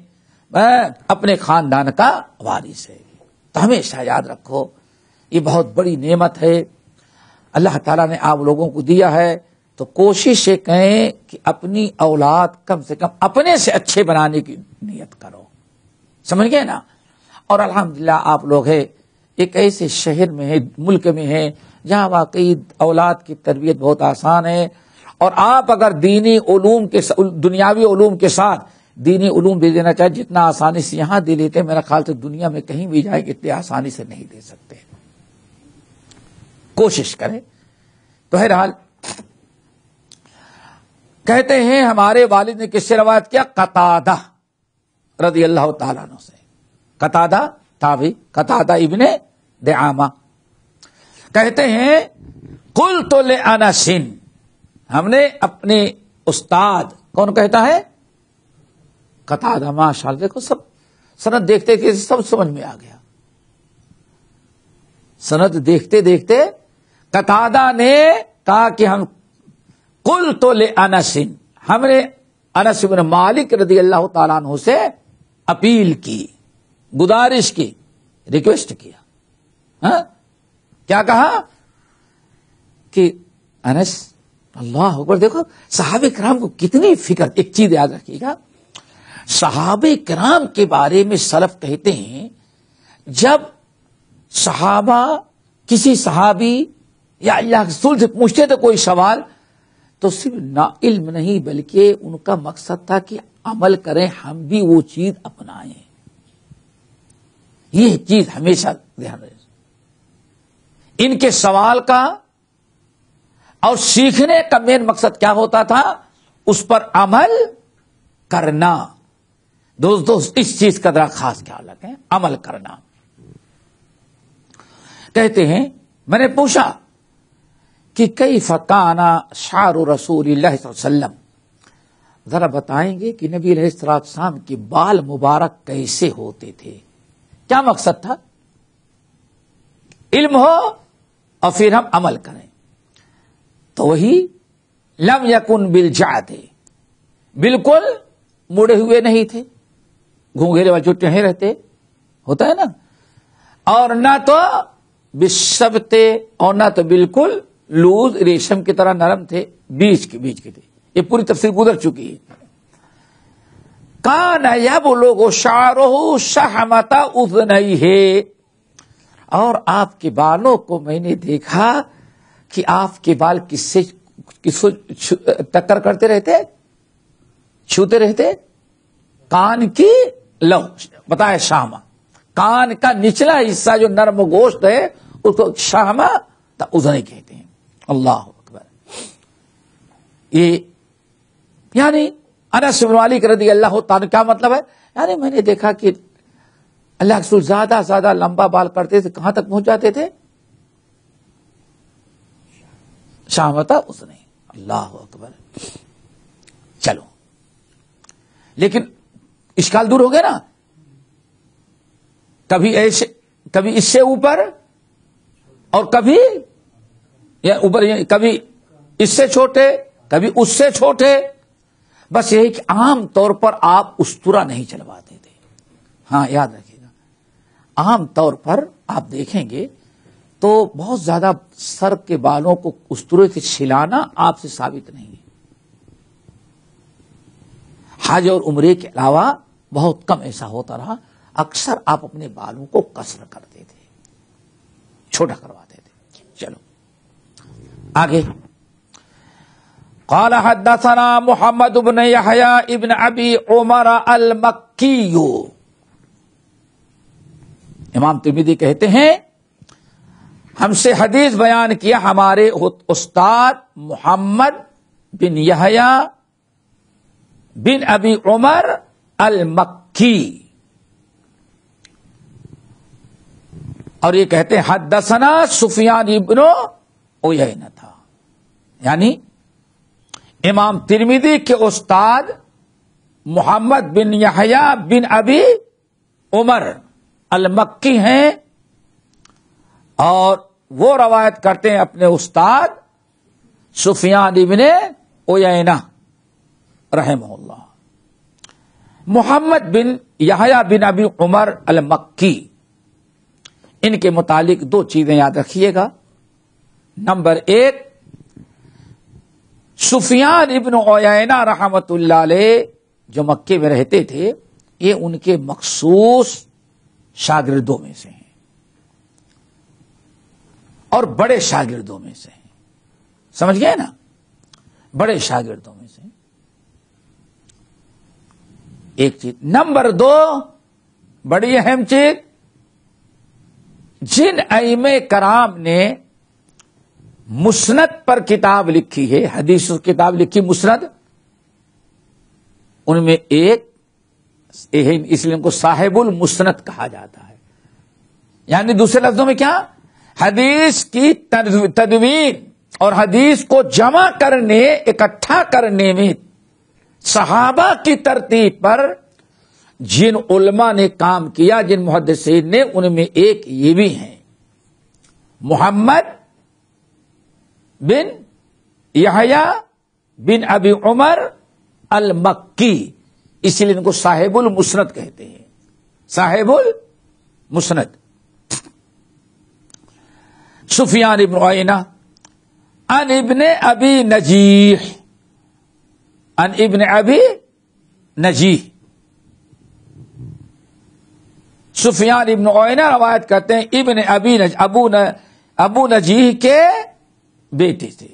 اپنے خاندان کا وارث ہے۔ تو ہمیشہ یاد رکھو یہ بہت بڑی نعمت ہے اللہ تعالیٰ نے آپ لوگوں کو دیا ہے، تو کوشش یہ کریں کہ اپنی اولاد کم سے کم اپنے سے اچھے بنانے کی نیت کرو، سمجھ گئے نا۔ اور الحمدللہ آپ لوگ ہیں ایک ایسے شہر میں ہے، ملک میں ہے، جہاں واقعی اولاد کی تربیت بہت آسان ہے، اور آپ اگر دینی علوم کے دنیاوی علوم کے ساتھ دینی علوم بھی دینا چاہے، جتنا آسانی سے یہاں دے لیتے ہیں، میرا خیال سے دنیا میں کہیں بھی جائے کہ اتنے آسانی سے نہیں دے سکتے۔ کوشش کریں۔ تو بہرحال کہتے ہیں ہمارے والد نے کس سے روایت کیا؟ قتادہ رضی اللہ تعالیٰ عنہ سے۔ قتادہ تابعی، قتادہ ابن دعامہ کہتے ہیں قلت لانس، ہم نے اپنے استاد، کون کہتا ہے؟ قتادہ۔ ماشاءاللہ، دیکھو سب سند دیکھتے کہ سب سمجھ میں آ گیا، سند دیکھتے دیکھتے قتادہ نے کہا کہ ہم قلت لانس، ہم نے انس بن مالک رضی اللہ تعالیٰ عنہ سے اپیل کی، گزارش کی، ریکویسٹ کیا۔ ہاں کیا کہا کہ انس، اللہ اکبر، دیکھو صحابہ کرام کو کتنی فکر۔ ایک چیز یاد رکھیے گا، صحابہ کرام کے بارے میں سلف کہتے ہیں جب صحابہ کسی صحابی یا اللہ کے رسول سے پوچھتے تھے کوئی سوال، تو صرف نا علم نہیں بلکہ ان کا مقصد تھا کہ عمل کریں، ہم بھی وہ چیز اپنائیں۔ یہ چیز ہمیشہ دھیان رہے۔ ان کے سوال کا اور سیکھنے کا مین مقصد کیا ہوتا تھا؟ اس پر عمل کرنا۔ دوستو اس چیز کا ذرا خاص خیال رکھیں، عمل کرنا۔ کہتے ہیں میں نے پوچھا کہ کیف کان شعر رسول اللہ صلی اللہ علیہ وسلم، ذرا بتائیں گے کہ نبی علیہ السلام کے بال مبارک کیسے ہوتے تھے؟ کیا مقصد تھا؟ علم ہو اور پھر ہم عمل کریں۔ تو وہی لم یکن بالجعد، بالکل مڑے ہوئے نہیں تھے، گھونگھیرے والے جو ٹہے رہتے ہوتا ہے نا، اور نہ تو بسبتے، اور نہ تو بالکل لوز، ریشم کی طرح نرم تھے، بیچ کے تھے۔ یہ پوری تفسیر گزر چکی ہے۔ کان یبلغ شعرہ شحمۃ اذنیہ، اور آپ کے بالوں کو میں نے دیکھا کہ آپ کے بال کس کو ٹکر کرتے رہتے، چھوتے رہتے؟ کان کی لو، بتایا شاہمہ، کان کا نچلا حصہ جو نرم گوشت ہے اس کو شاہمہ اذنی کہتے ہیں۔ اللہ اکبر۔ یہ یعنی انس بن مالک رضی اللہ تعالیٰ، کیا مطلب ہے؟ یعنی میں نے دیکھا کہ اللہ کے رسول زیادہ زیادہ لمبا بال کرتے تھے، کہاں تک پہنچ جاتے تھے؟ شامتا اس نے. اللہ اکبر. چلو، لیکن اشکال دور ہو گیا نا. کبھی ایسے، کبھی اس سے اوپر، اور کبھی یا اوپر، کبھی اس سے چھوٹے، کبھی اس سے چھوٹے. بس یہی کہ عام طور پر آپ استورا نہیں چلواتے تھے. ہاں یاد رکھیے گا، عام طور پر آپ دیکھیں گے تو بہت زیادہ سر کے بالوں کو استورے سے چھلانا آپ سے ثابت نہیں ہے. حج اور عمرے کے علاوہ بہت کم ایسا ہوتا رہا. اکثر آپ اپنے بالوں کو قصر کرتے تھے، چھوٹا کرواتے تھے. چلو آگے. قال حدثنا محمد بن يحيى ابن ابي عمر المکی. امام ترمذی کہتے ہیں ہم سے حدیث بیان کیا ہمارے استاد محمد بن یحییٰ بن ابی عمر المکی، اور یہ کہتے ہیں حدثنا سفیان ابن عیینہ تھا. یعنی امام ترمذی کے استاد محمد بن یحییٰ بن ابی عمر المکی ہیں، اور وہ روایت کرتے ہیں اپنے استاد سفیان ابن عیینہ رحمہ اللہ. محمد بن یحییٰ بن ابی عمر المکی، ان کے متعلق دو چیزیں یاد رکھیے گا. نمبر ایک، سفیان ابن عیینہ رحمت اللہ علیہ جو مکے میں رہتے تھے، یہ ان کے مخصوص شاگردوں میں سے ہیں اور بڑے شاگردوں میں سے ہیں. سمجھ گئے نا؟ بڑے شاگردوں میں سے ہیں. ایک چیز. نمبر دو، بڑی اہم چیز، جن ائمہ کرام نے مسند پر کتاب لکھی ہے، حدیث کتاب لکھی مسند، ان میں ایک، اس لیے ان کو صاحب المسند کہا جاتا ہے. یعنی دوسرے لفظوں میں کیا؟ حدیث کی تدوین اور حدیث کو جمع کرنے، اکٹھا کرنے میں صحابہ کی ترتیب پر جن علماء نے کام کیا، جن محدثین نے، ان میں ایک یہ بھی ہیں محمد بن یحییٰ بن ابی عمر المکی. اسی لیے ان کو صاحب المسند کہتے ہیں. صاحب المسند. سفیان ابن عیینہ عن ابن ابی نجیح، عن ابن ابی نجیح. سفیان ابن عیینہ روایت کرتے ہیں ابن ابو نجیح کے بیٹے تھے.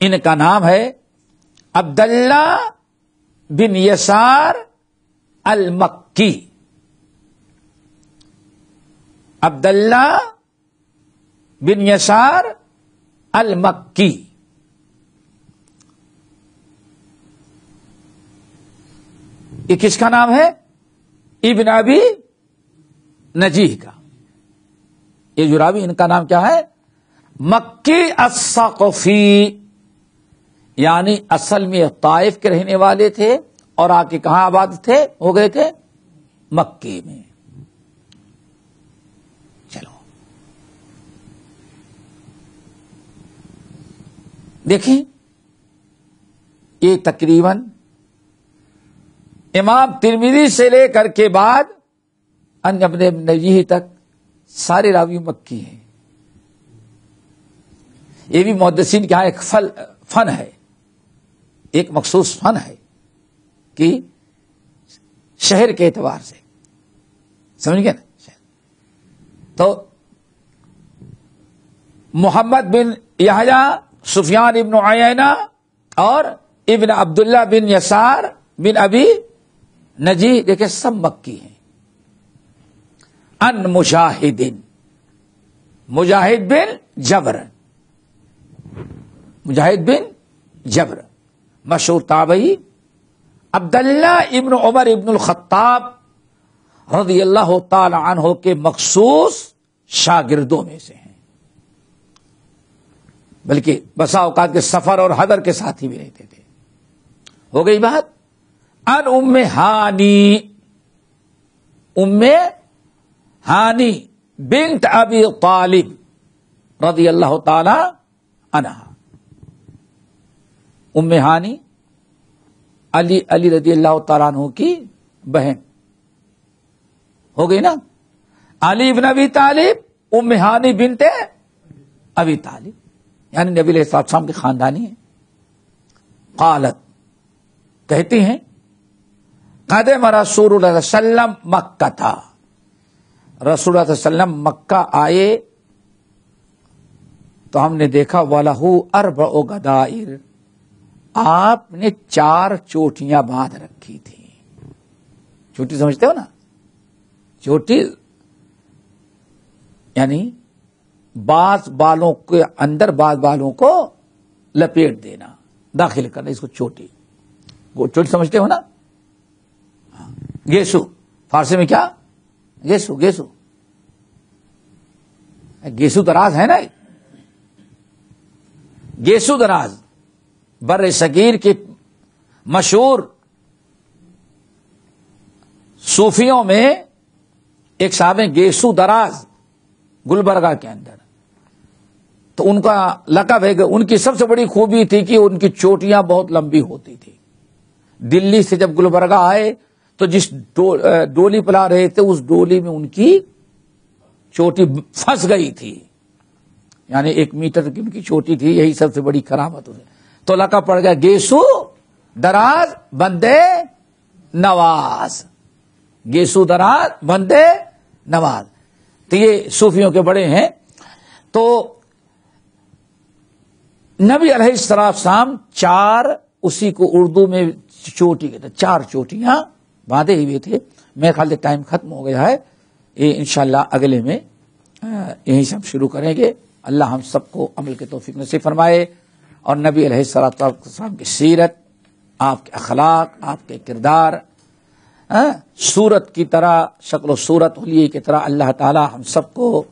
ان کا نام ہے عبداللہ بن یسار المکی. عبداللہ بن یسار المکی. یہ کس کا نام ہے؟ ابن ابی نجیح کا. یہ جو راوی، ان کا نام کیا ہے؟ مکی الثقفی، یعنی اصل میں طائف کے رہنے والے تھے اور آ کے کہاں آباد تھے، ہو گئے تھے مکی میں. چلو دیکھیں، یہ تقریباً امام ترمذی سے لے کر کے بعد ان ابن نجیح تک سارے راوی مکی ہیں. یہ بھی محدثین کے یہاں ایک فن ہے، ایک مخصوص فن ہے کہ شہر کے اعتبار سے، سمجھ گئے نا؟ تو محمد بن یحییٰ، سفیان ابن عیینہ اور ابن عبداللہ بن یسار بن ابی نجیح، دیکھیں سب مکی ہیں. ان مجاہد، مجاہد بن جبر، مجاہد بن جبر مشہور تابعی عبداللہ ابن عمر ابن الخطاب رضی اللہ تعالی عنہ کے مخصوص شاگردوں میں سے ہیں، بلکہ بسا اوقات کے سفر اور حضر کے ساتھی بھی رہتے تھے۔ ہو گئی بات۔ ان ام ہانی، ام ہانی بنت ابی طالب رضی اللہ تعالی عنہا، ام ہانی علی رضی اللہ تعالیٰ عنہ کی بہن ہو گئی نا، علی بن ابی طالب، ام ہانی بنت ابی طالب، یعنی نبی علیہ السلام کے خاندانی ہیں۔ قالت، کہتی ہیں قدم رسول اللہ صلی اللہ علیہ وسلم مکہ تھا، رسول اللہ صلی اللہ علیہ وسلم مکہ آئے تو ہم نے دیکھا وَلَهُ أَرْبَعُ غَدَائِرْ، آپ نے 4 چوٹیاں باندھ رکھی تھی۔ چوٹی سمجھتے ہو نا؟ چوٹی یعنی بعض بالوں کے اندر بعض بالوں کو لپیٹ دینا، داخل کرنا، اس کو چوٹی، وہ چوٹی سمجھتے ہو نا؟ گیسو، فارسی میں کیا؟ گیسو، گیسو، گیسو دراز ہے نا، گیسو دراز بر صغیر کی مشہور صوفیوں میں ایک صاحب ہیں گیسو دراز، گلبرگہ کے اندر، تو ان کا لقب ہے کہ ان کی سب سے بڑی خوبی تھی کہ ان کی چوٹیاں بہت لمبی ہوتی تھی۔ دلی سے جب گلبرگہ آئے تو جس ڈولی پلا رہے تھے اس ڈولی میں ان کی چوٹی پھنس گئی تھی، یعنی 1 میٹر کی ان کی چوٹی تھی، یہی سب سے بڑی کرامت ہے، تو لقب پڑ گیا گیسو دراز بندے نواز، گیسو دراز بندے نواز، تو یہ صوفیوں کے بڑے ہیں۔ تو نبی علیہ السلام 4، اسی کو اردو میں چوٹی کہتے ہیں، 4 چوٹیاں باندھے ہوئے تھے۔ میرے خیال سے ٹائم ختم ہو گیا ہے، یہ انشاءاللہ اگلے میں یہیں سے ہم شروع کریں گے۔ اللہ ہم سب کو عمل کے توفیق نصیب فرمائے، اور نبی علیہ السلام کی سیرت، آپ کے اخلاق، آپ کے کردار، صورت کی طرح، شکل و صورت حلیے کی طرح اللہ تعالی ہم سب کو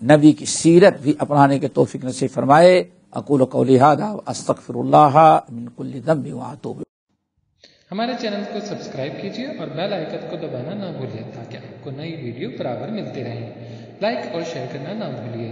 نبی کی سیرت بھی اپنانے کے توفیق نصیب فرمائے۔ اقول قولی ھذا واستغفر اللہ من کل ذنب واتوب۔ ہمارے چینل کو سبسکرائب کیجیے اور بیل آئیکن کو دبانا نہ بھولیے تاکہ آپ کو نئی ویڈیو برابر ملتی رہیں۔ لائک اور شیئر کرنا نہ بھولیے۔